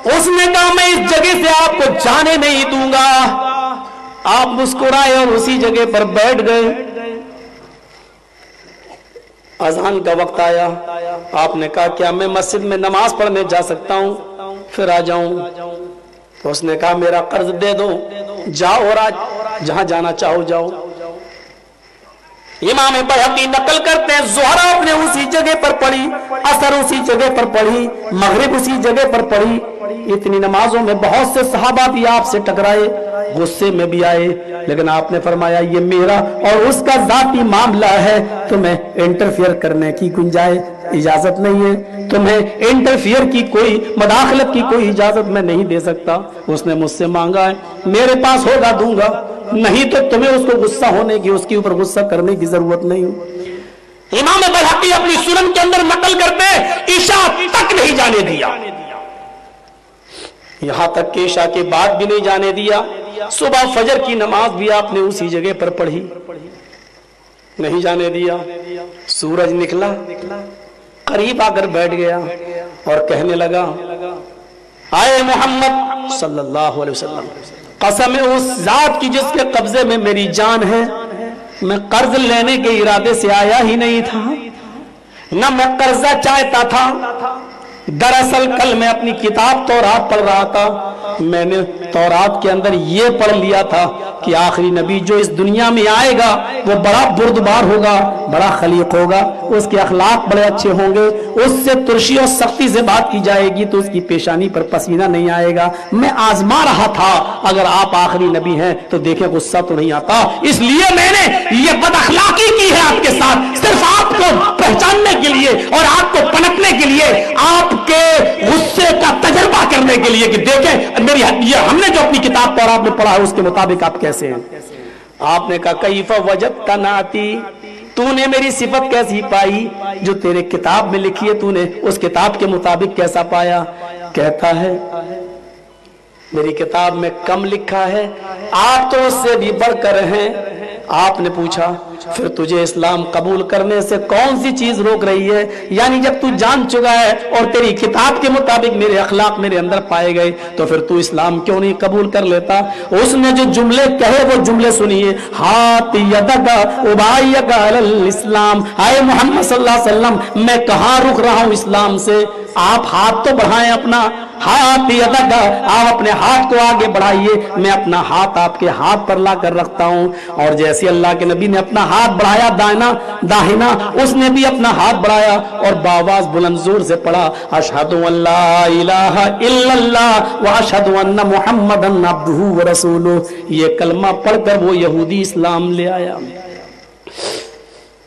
उसने कहा मैं इस जगह से आपको जाने नहीं दूंगा। आप मुस्कुराए और उसी जगह पर बैठ गए। अजान का वक्त आया, आपने कहा क्या मैं मस्जिद में नमाज पढ़ने जा सकता हूं, फिर आ जाऊं? तो उसने कहा मेरा कर्ज दे दो, जाओ और आज जहां जाना चाहो जाओ। इमाम बैहक़ी नकल करते हैं, ज़ोहर आपने उसी जगह पर पढ़ी, असर उसी जगह पर पढ़ी, मगरिब उसी जगह पर पढ़ी। इतनी नमाजों में बहुत से सहाबा भी आपसे टकराए, गुस्से में भी आए, लेकिन आपने फरमाया ये मेरा और उसका जाती मामला है, तुम्हें इंटरफियर करने की गुंजाइश इजाजत नहीं है, तुम्हें इंटरफियर की कोई मदाखलत की कोई इजाजत मैं नहीं दे सकता। उसने मुझसे मांगा है, मेरे पास होगा दूंगा, नहीं तो तुम्हें उसको गुस्सा होने की, उसके ऊपर गुस्सा करने की जरूरत नहीं। इमाम बैहक़ी अपनी सुनन के अंदर नकल करते, ईशा तक नहीं जाने दिया, यहां तक कि ईशा के बाद भी नहीं जाने दिया। सुबह फजर की नमाज भी आपने उसी जगह पर पढ़ी, नहीं जाने दिया। सूरज निकला, करीब आकर बैठ गया और कहने लगा, आए मोहम्मद सल्लल्लाहु अलैहि वसल्लम, कसम है उस जात की जिसके कब्जे में मेरी जान है, मैं कर्ज लेने के इरादे से आया ही नहीं था, न मैं कर्जा चाहता था। दरअसल कल मैं अपनी किताब तौरात पढ़ रहा था, मैंने तौरात के अंदर ये पढ़ लिया था कि आखिरी नबी जो इस दुनिया में आएगा वो बड़ा बुर्दबार होगा, बड़ा खलीक होगा, उसके अखलाक बड़े अच्छे होंगे, उससे तुर्शी और सख्ती से बात की जाएगी तो उसकी पेशानी पर पसीना नहीं आएगा। मैं आजमा रहा था, अगर आप आखिरी नबी हैं तो देखें गुस्सा तो नहीं आता, इसलिए मैंने ये बदअखलाकी की है आपके साथ, सिर्फ आपको पहचानने के लिए और आपको पनपने के लिए, आपके गुस्से का तजर्बा करने के लिए कि देखें मेरी ये हमने जो अपनी किताब पर आपने पढ़ा है उसके मुताबिक आप कैसे हैं। आपने कहा कैफ़ वजदत नाती, तूने मेरी सिफत कैसी पाई जो तेरे किताब में लिखी है, तूने उस किताब के मुताबिक कैसा पाया? कहता है मेरी किताब में कम लिखा है, आप तो उससे भी बढ़कर हैं। आपने पूछा फिर तुझे इस्लाम कबूल करने से कौन सी चीज रोक रही है? यानी जब तू जान चुका है और तेरी किताब के मुताबिक मेरे अखलाक मेरे अंदर पाए गए तो फिर तू इस्लाम क्यों नहीं कबूल कर लेता? उसने जो जुमले कहे वो जुमले सुनिए, हाथ यदका उबायका अलल इस्लाम, आए मोहम्मद सल्लल्लाहु अलैहि वसल्लम मैं कहाँ रुक रहा हूँ इस्लाम से, आप हाथ तो बढ़ाएं अपना, हाथ यदक, आप अपने हाथ को आगे बढ़ाइए, मैं अपना हाथ आपके हाथ पर ला कर रखता हूं। और जैसे अल्लाह के नबी ने अपना हाथ बढ़ाया दाहिना, उसने भी अपना हाथ बढ़ाया और बावाज बुलंद जोर से पढ़ा, अशहदु अल्ला इलाहा इल्लल्लाह व अशहदु अन्ना मुहम्मदन अब्दुहु व रसूलुहु। ये कलमा पढ़कर वो यहूदी इस्लाम ले आया।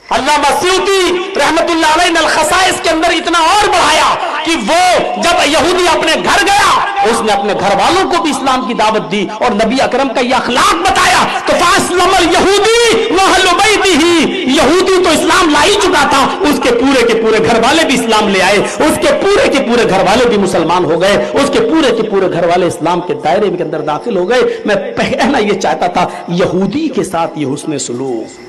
अल्लामा सयूती रहमतुल्लाह अलैह ने अल-खसाइस के अंदर इतना और बढ़ाया कि वो जब यहूदी अपने घर गया, उसने अपने घर वालों को भी इस्लाम की दावत दी और नबी अकरम का ये अखलाक बताया। तो फासलमल यहूदी व अहलु बैतिही, यहूदी तो इस्लाम ला ही चुका था, उसके पूरे के पूरे घर वाले भी इस्लाम ले आए, उसके पूरे के पूरे घर वाले भी मुसलमान हो गए, उसके पूरे के पूरे घर वाले इस्लाम के दायरे के अंदर दाखिल हो गए। मैं कहना ये चाहता था, यहूदी के साथ ये हुस्न सुलूक,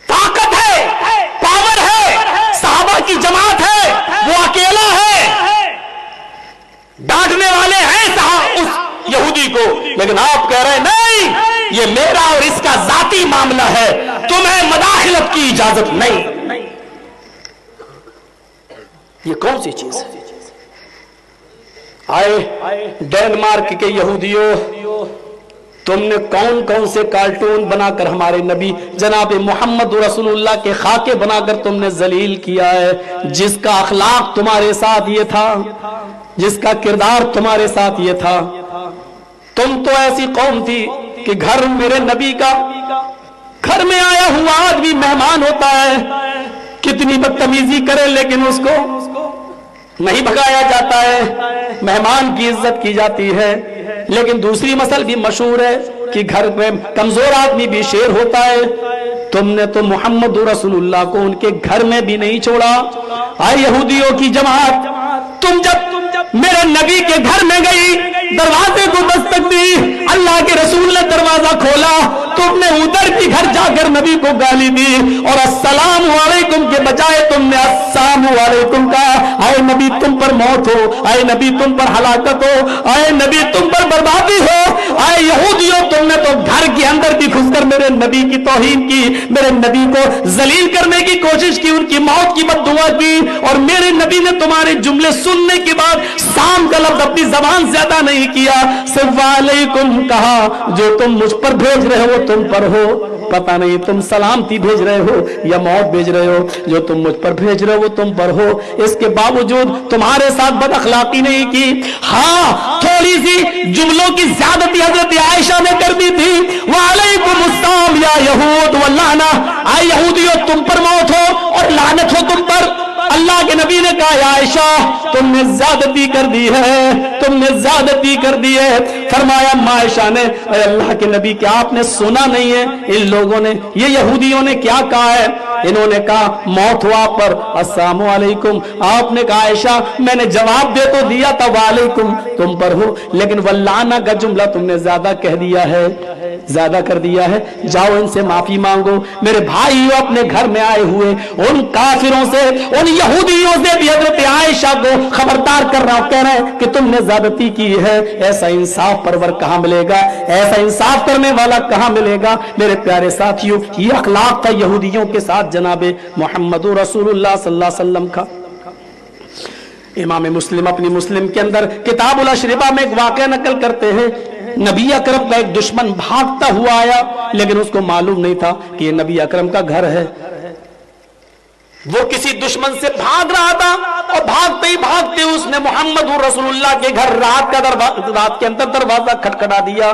ताकत है, पावर है, सहाबा की जमात है, वो अकेला है, डांटने वाले हैं उस यहूदी को, लेकिन आप कह रहे हैं नहीं, ये मेरा और इसका जाती मामला है, तुम्हें मदाखिलत की इजाजत नहीं। ये कौन सी चीज है? आए डेनमार्क के यहूदियों, तुमने कौन कौन से कार्टून बनाकर हमारे नबी जनाब मोहम्मद रसूलुल्लाह के खाके बनाकर तुमने जलील किया है। जिसका अखलाक तुम्हारे साथ ये था, जिसका किरदार तुम्हारे साथ ये था, तुम तो ऐसी कौम थी कि घर मेरे नबी का, घर में आया हुआ आदमी मेहमान होता है, कितनी बदतमीजी करे लेकिन उसको नहीं भगाया जाता है, मेहमान की इज्जत की जाती है। लेकिन दूसरी मसल भी मशहूर है कि घर में कमजोर आदमी भी शेर होता है। तुमने तो मोहम्मद रसूलुल्लाह को उनके घर में भी नहीं छोड़ा। आए यहूदियों की जमात, तुम जब मेरे नबी के घर में गई, दरवाजे को दस्तक दी, अल्लाह के रसूल ने दरवाजा खोला, तुमने उधर भी घर जाकर नबी को गाली दी और अस्सलाम वालेकुम के बजाय तुमने अस्सलाम वालेकुम कहा। आए नबी तुम पर मौत हो, आए नबी तुम पर हलाकत हो, आए नबी तुम पर बर्बादी हो। आए यहूदियों, तुमने तो घर के अंदर भी घुसकर मेरे नबी की तौहीन की, मेरे नबी को जलील करने की कोशिश की, उनकी मौत की बद्दुआ की, और मेरे नबी ने तुम्हारे जुमले सुनने के बाद साम का लफ्ज अपनी जबान से अदा नहीं किया, सिर्फ वालेकुम कहा। जो तुम मुझ पर भेज रहे हो तुम पर हो, पता नहीं तुम सलामती भेज रहे हो या मौत भेज रहे हो, जो तुम मुझ पर भेज रहे हो तुम पर हो। इसके बावजूद तुम्हारे साथ बद अखलाकी नहीं की। हाँ, थोड़ी सी जुमलों की ज्यादती हजरत आयशा ने कर दी थी, वालेकुम अस्सलाम या यहूद व लाना, आए यहूदियों तुम पर मौत हो और लानत हो तुम पर। अल्लाह के नबी ने कहा, आयशा तुमने ज्यादती कर दी है, तुमने ज्यादती कर दी है। फरमाया आयशा ने, अल्लाह के नबी क्या आपने सुना नहीं है इन लोगों ने, ये यहूदियों ने क्या कहा है? इन्होंने कहा मौत हुआ पर अस्सलाम वालेकुम। आपने कहा आयशा मैंने जवाब दे तो दिया था वालेकुम तुम पर हो, लेकिन वल्लाना का जुमला तुमने ज्यादा कह दिया है, ज्यादा कर दिया है। जाओ इनसे माफी मांगो। मेरे भाइयों, अपने घर में आए हुए उन काफिरों से, उन यहूदियों से भी हजरत आयशा को खबरदार कर रहा हूं, कह रहे हैं कि तुमने ज्यादती की है। ऐसा इंसाफ परवर कहां मिलेगा, ऐसा इंसाफ करने वाला कहां मिलेगा? मेरे प्यारे साथियों, ये अखलाक था यहूदियों के साथ जनाबे मोहम्मद रसूलुल्लाह सल्लल्लाहु अलैहि वसल्लम का। इमाम मुस्लिम अपनी मुस्लिम के अंदर किताबुल अशरिबा में एक वाक़या नकल करते हैं। नबी अकरम का एक दुश्मन भागता हुआ आया, लेकिन उसको मालूम नहीं था कि ये नबी अकरम का घर है। वो किसी दुश्मन से भाग रहा था और भागते ही भागते उसने मोहम्मद रसूलुल्लाह के घर रात के अंदर दरवाजा खटखटा दिया।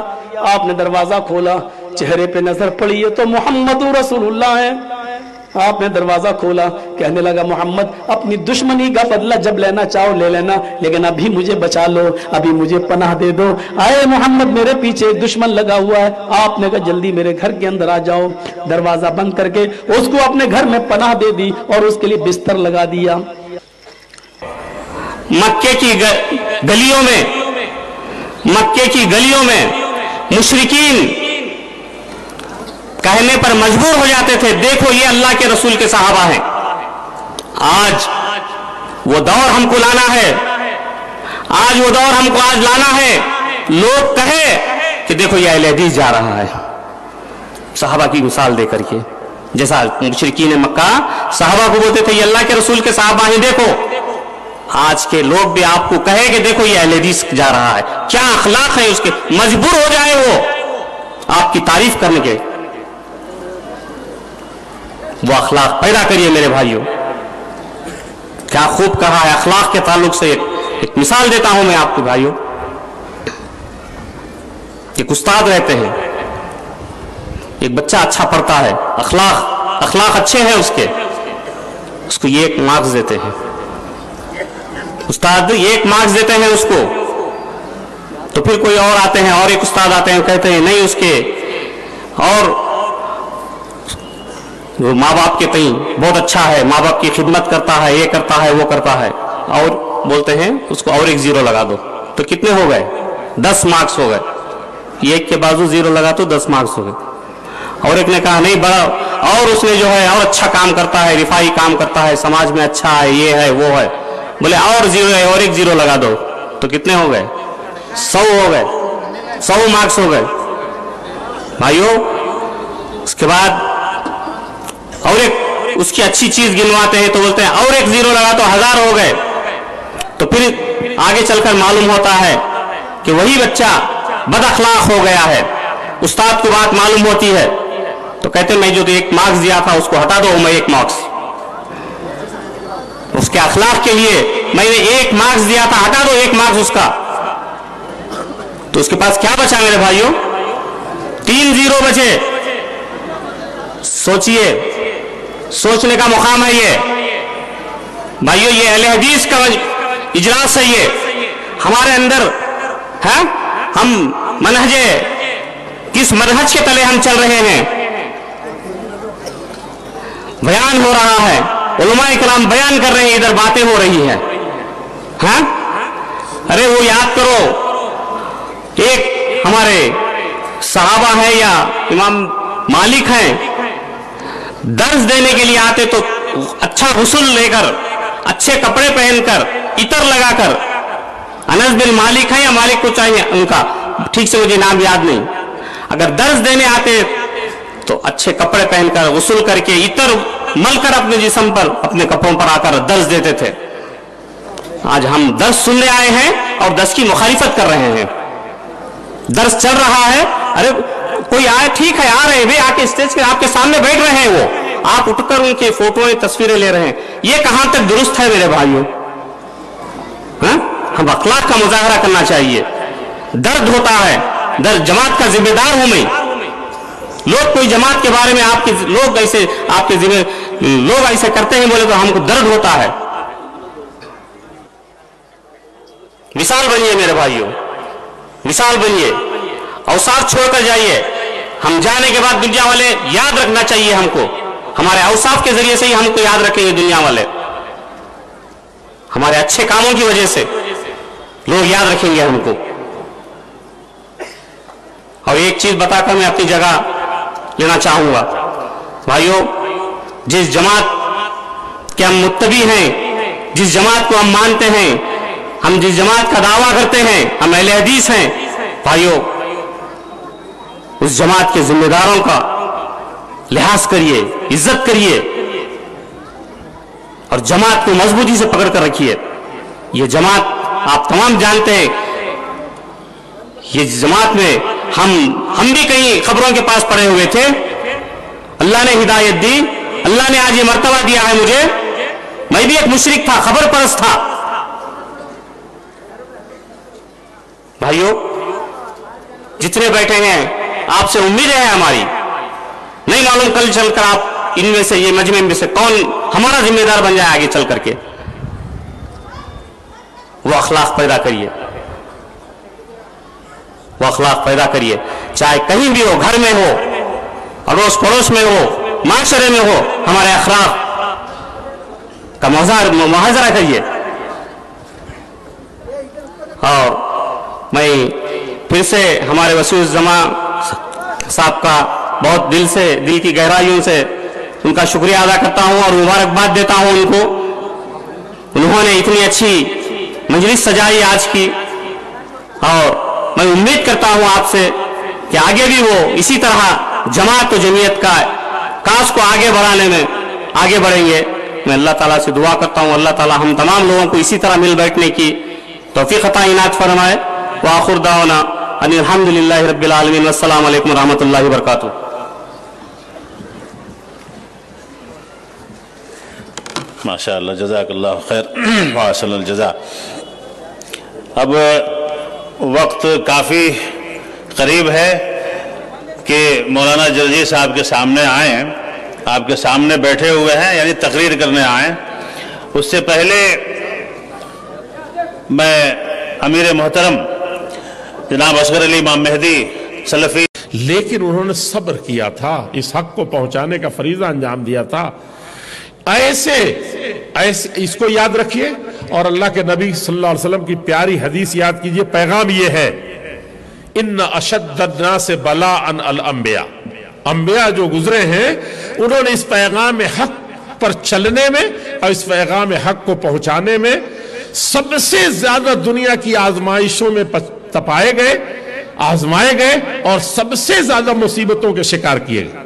आपने दरवाजा खोला, चेहरे पे नजर पड़ी है तो मोहम्मद रसूलुल्लाह है। आपने दरवाजा खोला, कहने लगा मोहम्मद अपनी दुश्मनी का बदला जब लेना चाहो ले लेना, लेकिन अभी मुझे बचा लो, अभी मुझे पनाह दे दो। आए मोहम्मद मेरे पीछे एक दुश्मन लगा हुआ है। आपने कहा जल्दी मेरे घर के अंदर आ जाओ। दरवाजा बंद करके उसको अपने घर में पनाह दे दी और उसके लिए बिस्तर लगा दिया। मक्के की गलियों में मुशरिकीन कहने पर मजबूर हो जाते थे, देखो ये अल्लाह के रसूल के सहाबा हैं। आज वो दौर हमको लाना है, आज वो दौर हमको आज लाना है। लोग कहे कि देखो ये अहले हदीस जा रहा है, सहाबा की मिसाल दे करके, जैसा मुशरिकीन मक्का सहाबा को बोलते थे ये अल्लाह के रसूल के सहाबा हैं। देखो आज के लोग भी आपको कहे कि देखो ये अहले हदीस जा रहा है, क्या अखलाक है उसके, मजबूर हो जाए वो आपकी तारीफ करने के। वो अखलाक पैदा करिए मेरे भाइयों। क्या खूब कहा है अखलाक के ताल्लुक से। एक मिसाल देता हूं मैं आपको भाइयों। एक उस्ताद रहते हैं, एक बच्चा अच्छा पढ़ता है, अखलाक अच्छे हैं उसको 1 मार्क्स देते हैं। उस्ताद 1 मार्क्स देते हैं उसको, तो फिर कोई और आते हैं और एक उस्ताद आते हैं, कहते हैं नहीं उसके, और वो माँ बाप के तई बहुत अच्छा है, माँ बाप की खिदमत करता है, ये करता है वो करता है, और बोलते हैं उसको और एक 0 लगा दो। तो कितने हो गए? 10 मार्क्स हो गए। 1 के बाजू 0 लगा तो 10 मार्क्स हो गए। और एक ने कहा नहीं बड़ा, और उसने जो है और अच्छा काम करता है, रिफाई काम करता है, समाज में अच्छा है, ये है वो है, बोले और 0 है और एक 0 लगा दो। तो कितने हो गए? 100 हो गए, 100 मार्क्स हो गए भाइयों। उसके बाद और एक उसकी अच्छी चीज गिनवाते हैं तो बोलते हैं और एक 0 लगा तो 1000 हो गए। तो फिर आगे चलकर मालूम होता है कि वही बच्चा बद अखलाक हो गया है। उस्ताद को बात मालूम होती है तो कहते मैं जो 1 मार्क्स दिया था उसको हटा दो, मैं 1 मार्क्स उसके अखलाक के लिए मैंने 1 मार्क्स दिया था, हटा दो 1 मार्क्स उसका। तो उसके पास क्या बचा मेरे भाइयों? 3 0 बचे। सोचिए, सोचने का मुकाम है ये भाइयों। ये अहले हदीस का इजलास है ये हमारे अंदर है। हम मनहजे किस मनहज के तले हम चल रहे हैं? बयान हो रहा है, उलमाए किराम बयान कर रहे हैं, इधर बातें हो रही है। हाँ? अरे वो याद करो, एक हमारे सहाबा है या इमाम मालिक हैं, दर्स देने के लिए आते तो अच्छा गुस्ल लेकर, अच्छे कपड़े पहनकर, इतर लगाकर, अनस बिन मालिक है या मालिक को चाहिए उनका, ठीक से मुझे नाम याद नहीं, अगर दर्स देने आते तो अच्छे कपड़े पहनकर, गुस्ल करके, इतर मलकर अपने जिस्म पर, अपने कपड़ों पर आकर दर्स देते थे। आज हम दर्स सुनने आए हैं और दर्स की मुखालिफत कर रहे हैं। दर्स चल रहा है, अरे कोई आए, ठीक है आ रहे वे आके स्टेज के आपके सामने बैठ रहे हैं, वो आप उठकर उनके फोटोएं तस्वीरें ले रहे हैं। ये कहां तक दुरुस्त है मेरे भाइयों? हम अखलाक का मुजाहरा करना चाहिए। दर्द होता है, दर्द जमात का जिम्मेदार हूं मैं। लोग कोई जमात के बारे में आपके लोग ऐसे आपके लोग ऐसे करते हैं बोले तो हमको दर्द होता है। मिसाल बनिए मेरे भाइयों, मिसाल बनिए, औसाफ छोड़कर जाइए। हम जाने के बाद दुनिया वाले याद रखना चाहिए हमको, हमारे औसाफ के जरिए से ही हमको याद रखेंगे दुनिया वाले, हमारे अच्छे कामों की वजह से लोग याद रखेंगे हमको। और एक चीज बताकर मैं अपनी जगह लेना चाहूंगा भाइयों, जिस जमात के हम मुत्तबी हैं, जिस जमात को हम मानते हैं, हम जिस जमात का दावा करते हैं, हम अहले हदीस हैं भाइयों, उस जमात के जिम्मेदारों का लिहाज करिए, इज्जत करिए और जमात को मजबूती से पकड़ कर रखिए। ये जमात आप तमाम जानते हैं, ये जमात में हम भी कई खबरों के पास पड़े हुए थे। अल्लाह ने हिदायत दी, अल्लाह ने आज ये मर्तबा दिया है मुझे। मैं भी एक मुशरिक था, खबर परस्त था भाइयों। जितने बैठे हैं आपसे उम्मीद है हमारी, नहीं मालूम कल चलकर आप इनमें से, ये मजमे में से कौन हमारा जिम्मेदार बन जाए आगे चल करके। वो अखलाक पैदा करिए, वो अखलाक पैदा करिए, चाहे कहीं भी हो, घर में हो, अड़ोस पड़ोस में हो, माशरे में हो, हमारे अखलाक का मुहाजरा करिए। और मैं फिर से हमारे वसीउल जमा साहब का बहुत दिल से, दिल की गहराइयों से उनका शुक्रिया अदा करता हूं और मुबारकबाद देता हूं उनको। उन्होंने इतनी अच्छी मजलिस सजाई आज की, और मैं उम्मीद करता हूं आपसे कि आगे भी वो इसी तरह जमात और जमीयत का काज को आगे बढ़ाने में आगे बढ़ेंगे। मैं अल्लाह ताला से दुआ करता हूँ अल्लाह ताला हम तमाम लोगों को इसी तरह मिल बैठने की तौफीक अता इनायत फरमाए। व आखिर दावना अनिल हम्दुलिल्लाहि रब्बिल आलमीन। अस्सलामु अलैकुम व रहमतुल्लाहि व बरकातुहू। माशाअल्लाह, जज़ाकल्लाह खैर, वासल जज़ा। अब वक्त काफ़ी करीब है कि मौलाना जरजी साहब के सामने आए हैं, आपके सामने बैठे हुए हैं, यानी तकरीर करने आए। उससे पहले मैं अमीर मोहतरम जनाब असगर अली इमाम मेहदी सलफ़ी, लेकिन उन्होंने सब्र किया था, इस हक को पहुंचाने का फरीजा अंजाम दिया था। ऐसे इसको याद रखिए और अल्लाह के नबी सल्लल्लाहु अलैहि वसल्लम की प्यारी हदीस याद कीजिए। पैगाम ये है, इन्ना अशद्दना से बला अन अल अंबिया, अंबिया जो गुजरे हैं उन्होंने इस पैगाम हक पर चलने में और इस पैगाम हक को पहुंचाने में सबसे ज्यादा दुनिया की आजमाइशों में तपाए गए, आजमाए गए और सबसे ज्यादा मुसीबतों के शिकार किए गए।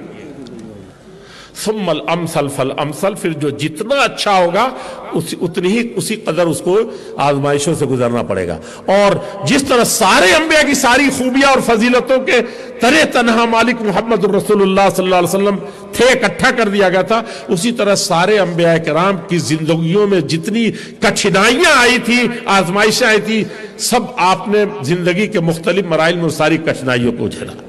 सुम्मल अमसल फल अमसल, फिर जो जितना अच्छा होगा उसी कदर उसको आजमाइशों से गुजरना पड़ेगा। और जिस तरह सारे अंबिया की सारी खूबियां और फजीलतों के तरे तनहा मालिक मोहम्मद रसूलुल्लाह सल्लल्लाहु अलैहि वसल्लम थे, इकट्ठा कर दिया गया था, उसी तरह सारे अंबिया किराम की जिंदगियों में जितनी कठिनाइयां आई थी, आजमाइशें आई थी, सब आपने जिंदगी के मुख्तलिफ मराइल में सारी कठिनाइयों को झेला।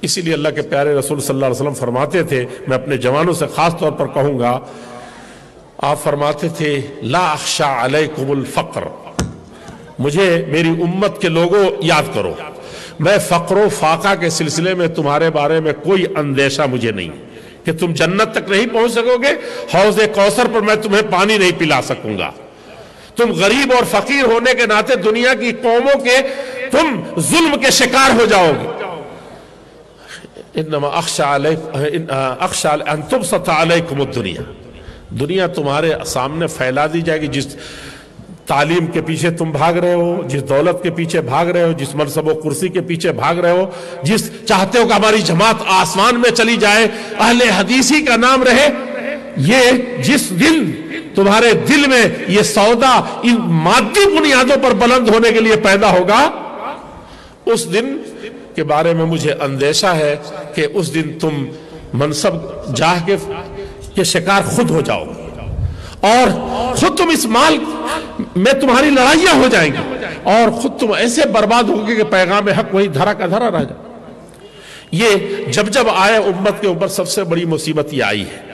इसीलिए अल्लाह के प्यारे रसूल सल्लल्लाहु अलैहि वसल्लम फरमाते थे, मैं अपने जवानों से खास तौर पर कहूंगा, आप फरमाते थे ला अख्शा अलैकुमुल फक्र, मुझे मेरी उम्मत के लोगों याद करो, मैं फक्र फाका के सिलसिले में तुम्हारे बारे में कोई अंदेशा मुझे नहीं कि तुम जन्नत तक नहीं पहुंच सकोगे, हौज़े कौसर पर मैं तुम्हें पानी नहीं पिला सकूंगा, तुम गरीब और फकीर होने के नाते दुनिया की कौमों के तुम जुल्म के शिकार हो जाओगे। इन्नमा अख्शा अन तुबसत अलैकुम दुनिया, दुनिया तुम्हारे सामने फैला दी जाएगी। जिस तालीम के पीछे तुम भाग रहे हो, जिस दौलत के पीछे भाग रहे हो, जिस मनसब और कुर्सी के पीछे भाग रहे हो, जिस चाहते हो कि हमारी जमात आसमान में चली जाए, अहले हदीसी का नाम रहे, ये जिस दिन तुम्हारे दिल में ये सौदा इन मादी बुनियादों पर बुलंद होने के लिए पैदा होगा, उस दिन के बारे में मुझे अंदेशा है कि उस दिन तुम मनसब जाह के शिकार खुद हो जाओगे और खुद तुम इस माल में तुम्हारी लड़ाइयां हो जाएंगी और खुद तुम ऐसे बर्बाद होगे कि पैगाम हक वही धरा का धरा रह जाए। ये जब जब आए उम्मत के ऊपर सबसे बड़ी मुसीबत ये आई है।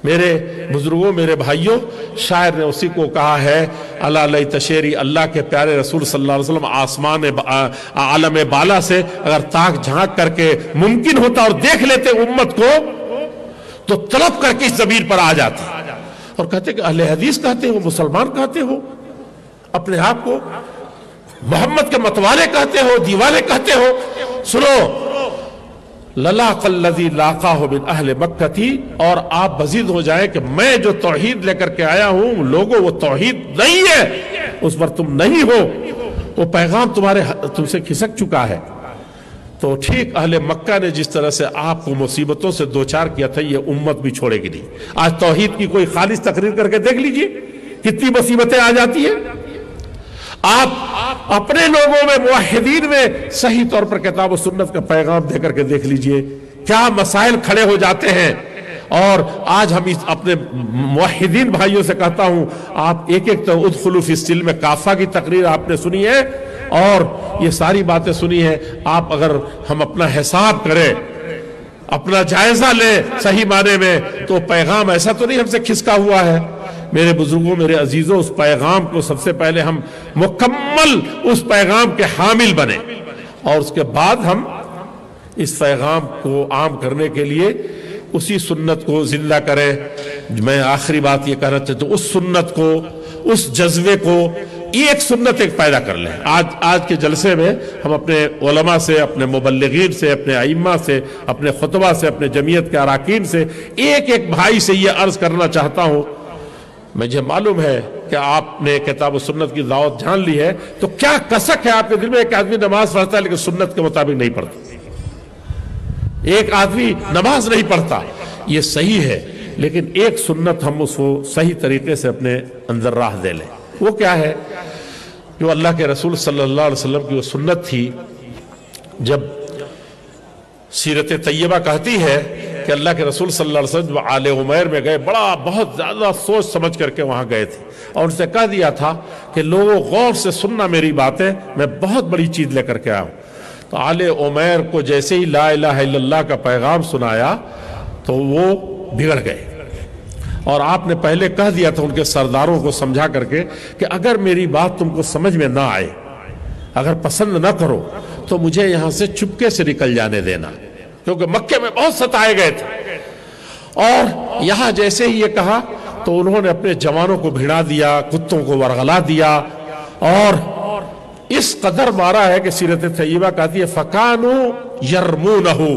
मेरे बुजुर्गों, मेरे भाइयों, शायर ने उसी को कहा है, अला लई तशेरी, अल्लाह के प्यारे रसूल सल्लल्लाहु अलैहि वसल्लम आसमान आलम बाला से अगर ताक झांक करके मुमकिन होता और देख लेते उम्मत को, तो तलब करके इस ज़मीन पर आ जाते और कहते कि अहले हदीस कहते हो, मुसलमान कहते हो, अपने आप को मोहम्मद के मतवाले कहते हो, दीवाने कहते हो, सुनो ललाक़ल्लज़ी लाक़ाहु बिन अहले मक्का थी, और आप मज़ीद हो जाए कि मैं जो तौहीद लेकर के आया हूं, लोगों वो तौहीद नहीं है, उस पर तुम नहीं हो, वो पैगाम तुमसे खिसक चुका है। तो ठीक अहले मक्का ने जिस तरह से आपको मुसीबतों से दो चार किया था, ये उम्मत भी छोड़ेगी नहीं। आज तौहीद की कोई खालिस तकरीर करके देख लीजिए कितनी मुसीबतें आ जाती है। आप अपने लोगों में, मुवहिदीन में सही तौर पर किताब और सुन्नत का पैगाम देकर के देख लीजिए क्या मसाइल खड़े हो जाते हैं। और आज हम इस अपने मुवहिदीन भाइयों से कहता हूं, आप एक एक तो उदखुलू फी सिल्म काफा की तकरीर आपने सुनी है और ये सारी बातें सुनी है। आप अगर हम अपना हिसाब करें, अपना जायजा लें सही माने में, तो पैगाम ऐसा तो नहीं हमसे खिसका हुआ है। मेरे बुजुर्गों, मेरे अजीजों, उस पैगाम को सबसे पहले हम मुकम्मल उस पैगाम के हामिल बने और उसके बाद हम इस पैगाम को आम करने के लिए उसी सुन्नत को जिंदा करें। मैं आखिरी बात ये कहना चाहता हूं, उस सुन्नत को, उस जज्बे को एक सुन्नत एक पैदा कर लें। आज के जलसे में हम अपने उलमा से, अपने मुबल्लिगीन से, अपने अइम्मा से, अपने खुतबा से, अपने जमीयत के अराकीन से, एक एक भाई से ये अर्ज करना चाहता हूं। मुझे मालूम है कि आपने किताब सुन्नत की दावत जान ली है, तो क्या कसक है आपके दिल में? एक आदमी नमाज पढ़ता है लेकिन सुन्नत के मुताबिक नहीं पढ़ता, एक आदमी नमाज नहीं पढ़ता, ये सही है, लेकिन एक सुन्नत हम उसको सही तरीके से अपने अंदर राह दे लें। वो क्या है? जो अल्लाह के रसूल सल्लल्लाहु अलैहि वसल्लम की वो सुन्नत थी, जब सीरत तैयबा कहती है कि अल्लाह के रसूल सल्लल्लाहु अलैहि वसल्लम आले उमैर में गए, बहुत ज़्यादा सोच समझ करके वहाँ गए थे और उनसे कह दिया था कि लोगों गौर से सुनना मेरी बातें, मैं बहुत बड़ी चीज़ लेकर के आया हूँ। तो आले उमैर को जैसे ही ला इलाहा इल्लल्लाह का पैगाम सुनाया तो वो बिगड़ गए और आपने पहले कह दिया था उनके सरदारों को समझा करके कि अगर मेरी बात तुमको समझ में ना आए, अगर पसंद ना करो तो मुझे यहां से चुपके से निकल जाने देना, क्योंकि मक्के में बहुत सताए गए थे। और यहां जैसे ही ये कहा तो उन्होंने अपने जवानों को भिड़ा दिया, कुत्तों को वरगला दिया और इस कदर मारा है कि सीरत तैयबा कहती है फकानु यरमूनहु,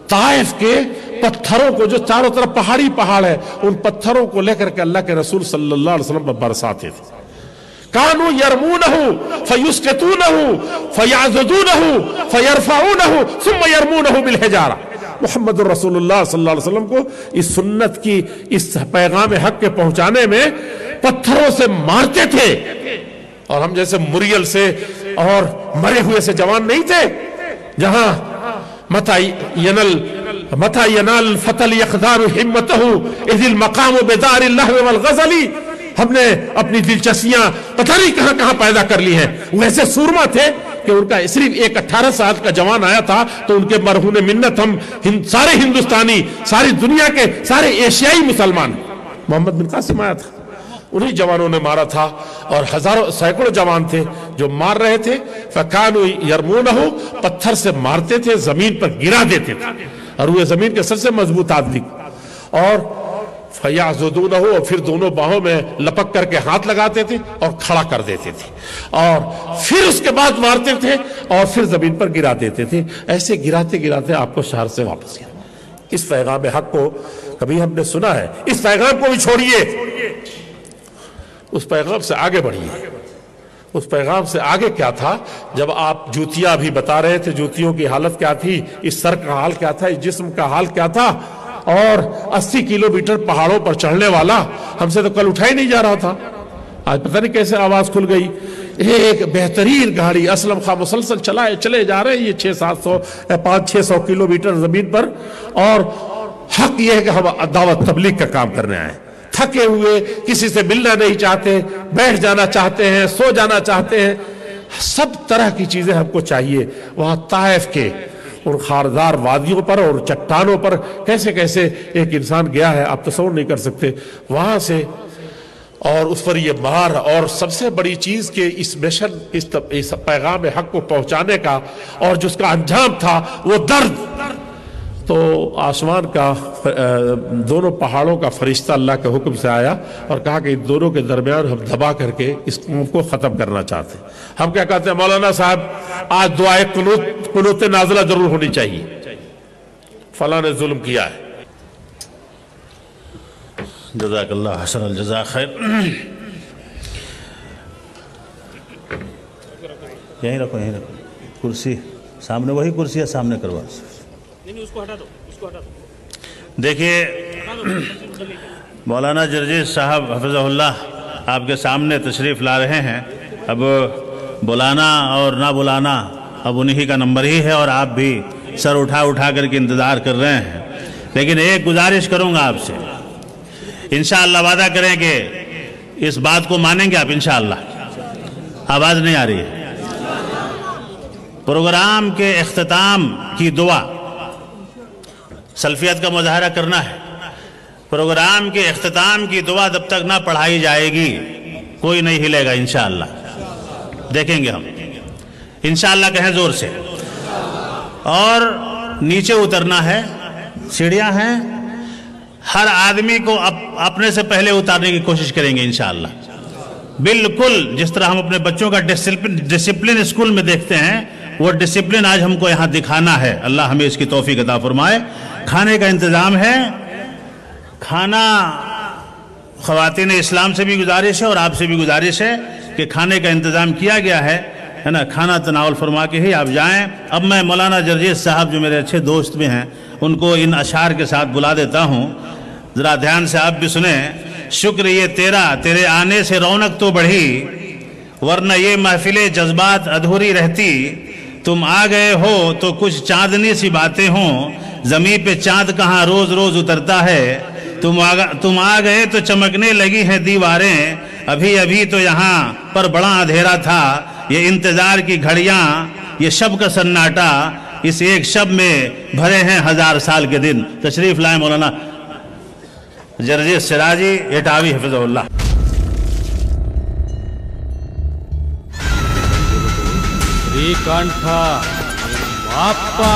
ताइफ के पत्थरों को, जो चारों तरफ पहाड़ी पहाड़ है, उन पत्थरों को लेकर के अल्लाह के रसूल सल्लल्लाहु अलैहि वसल्लम पर बरसाते थे। कानू यरमूनहु फयुस्कितूनहु फयाज़दूनहु फयरफऊनहु सुम्मा यरमूनहु बिलहिजारा। मुहम्मद रसूलुल्लाह सल्लल्लाहु अलैहि वसल्लम को इस सुन्नत की, इस पैगाम हक के पहुंचाने में पत्थरों से मारते थे और हम जैसे मुरियल से और मरे हुए से जवान नहीं थे, जहां मता यनाल फतल यक़दार हिम्मतहु इज़िल मकाम बेदारिल्लाह वल गज़ली। हमने अपनी दिलचस्पियां पता नहीं कहां कहां पैदा कर ली हैं। वैसे सूरमा थे कि उनका सिर्फ एक 18 साल का जवान आया था तो उनके मरहून मिन्नत हम सारे हिंदुस्तानी, सारी दुनिया के सारे एशियाई मुसलमान, मोहम्मद बिन कासिम आया था, उन्हीं जवानों ने मारा था और हजारों सैकड़ों जवान थे जो मार रहे थे। फकानु यरमूनहु, पत्थर से मारते थे, जमीन पर गिरा देते थे और वो जमीन के सबसे मजबूत आदमी, और फयाज़दूनहु, और फिर दोनों बाहों में लपक करके हाथ लगाते थे और खड़ा कर देते थे और फिर उसके बाद मारते थे और फिर जमीन पर गिरा देते थे। ऐसे गिराते गिराते आपको शहर से वापस किया। इस पैगाम हक को कभी हमने सुना है? इस पैगाम को भी छोड़िए, उस पैगाम से आगे बढ़िए। उस पैगाम से आगे क्या था? जब आप जूतियां अभी बता रहे थे, जूतियों की हालत क्या थी, इस सर का हाल क्या था, इस जिस्म का हाल क्या था, और 80 किलोमीटर पहाड़ों पर चढ़ने वाला हमसे तो कल उठा ही नहीं जा रहा था। आज पता नहीं कैसे आवाज खुल गई। एक बेहतरीन गाड़ी असलम खां मुसलसल चले जा रहे हैं, ये 600-700 या 500-600 किलोमीटर जमीन पर, और हक ये है कि हम दावत तबलीग का काम करने आए, थके हुए, किसी से मिलना नहीं चाहते, बैठ जाना चाहते हैं, सो जाना चाहते हैं, सब तरह की चीजें हमको चाहिए। वहां ताइफ के उन खारदार वादियों पर और चट्टानों पर कैसे कैसे एक इंसान गया है, आप तस्वीर नहीं कर सकते वहां से, और उस पर ये मार, और सबसे बड़ी चीज के इस मिशन, इस पैगाम हक को पहुंचाने का और जिसका अंजाम था वो दर्द। तो आसमान का दोनों पहाड़ों का फरिश्ता अल्लाह के हुक्म से आया और कहा कि इन दोनों के दरमियान हम दबा करके इस कौम को खत्म करना चाहते हैं। हम क्या कहते हैं, मौलाना साहब आज दुआए कुनूत नाज़िला जरूर होनी चाहिए, फलां ने जुल्म किया है। जज़ाकल्लाह हसनल जज़ा खैर। यहीं रखो, यहीं रखो, कुर्सी सामने, वही कुर्सी है सामने करवा। नहीं, उसको हटा दो, उसको हटा दो। देखिए मौलाना जर्जीस साहब हफ़िज़हुल्लाह आपके सामने तशरीफ़ ला रहे हैं। अब बुलाना और ना बुलाना अब उन्हीं का नंबर ही है और आप भी सर उठा उठा करके इंतज़ार कर रहे हैं। लेकिन एक गुजारिश करूँगा आपसे, इंशाअल्लाह वादा करें कि इस बात को मानेंगे आप इंशाअल्लाह। आवाज़ नहीं आ रही है। प्रोग्राम के इख्तिताम की दुआ, सल्फियत का मुजाहरा करना है। प्रोग्राम के इख्तिताम की दुआ जब तक ना पढ़ाई जाएगी कोई नहीं हिलेगा इंशाअल्लाह। देखेंगे हम इंशाअल्लाह, कहें जोर से। और नीचे उतरना है, सीढ़ियां हैं, हर आदमी को अपने से पहले उतारने की कोशिश करेंगे इंशाअल्लाह। बिल्कुल जिस तरह हम अपने बच्चों का डिसिप्लिन स्कूल में देखते हैं, वो डिसिप्लिन आज हमको यहाँ दिखाना है। अल्लाह हमें इसकी तौफीक अता फरमाए। खाने का इंतज़ाम है, खाना ख़वातीन इस्लाम से भी गुजारिश है और आपसे भी गुजारिश है कि खाने का इंतज़ाम किया गया है ना, खाना तनावल फरमा के ही आप जाएं। अब मैं मौलाना जर्जीस साहब जो मेरे अच्छे दोस्त भी हैं उनको इन अशार के साथ बुला देता हूँ। जरा ध्यान से आप भी सुने। शुक्र ये तेरा, तेरे आने से रौनक तो बढ़ी, वरना ये महफिले जज्बात अधूरी रहती। तुम आ गए हो तो कुछ चांदनी सी बातें हों, जमी पे चांद कहाँ रोज रोज उतरता है। तुम आ गए तो चमकने लगी हैं दीवारें, अभी अभी तो यहाँ पर बड़ा अंधेरा था। ये इंतजार की घड़ियां, ये शब का सन्नाटा, इस एक शब में भरे हैं 1000 साल के दिन। तशरीफ लाए मौलाना जरजी Siraji एटावी हिफिज़हुल्लाह। Shrikanth Bappa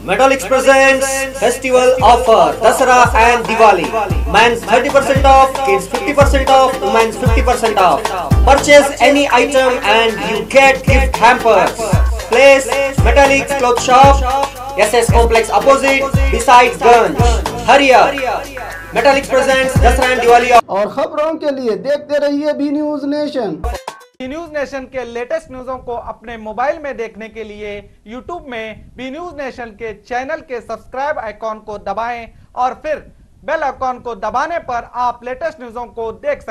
Metallics presents festival offer Dasara and Diwali. Men's 30% off, kids 50% off, women's 50% off. Purchase any item and you get gift hampers. Place Metallics Cloth Shop, SS Complex opposite, beside Ganj. Hurry up! Metallics presents Dasara and Diwali. और खबरों के लिए देखते रहिए B news nation. B news nation के latest न्यूज़ों को अपने मोबाइल में देखने के लिए YouTube में बी न्यूज नेशन के चैनल के सब्सक्राइब आइकॉन को दबाएं और फिर बेल आइकॉन को दबाने पर आप लेटेस्ट न्यूज़ों को देख सकते हैं।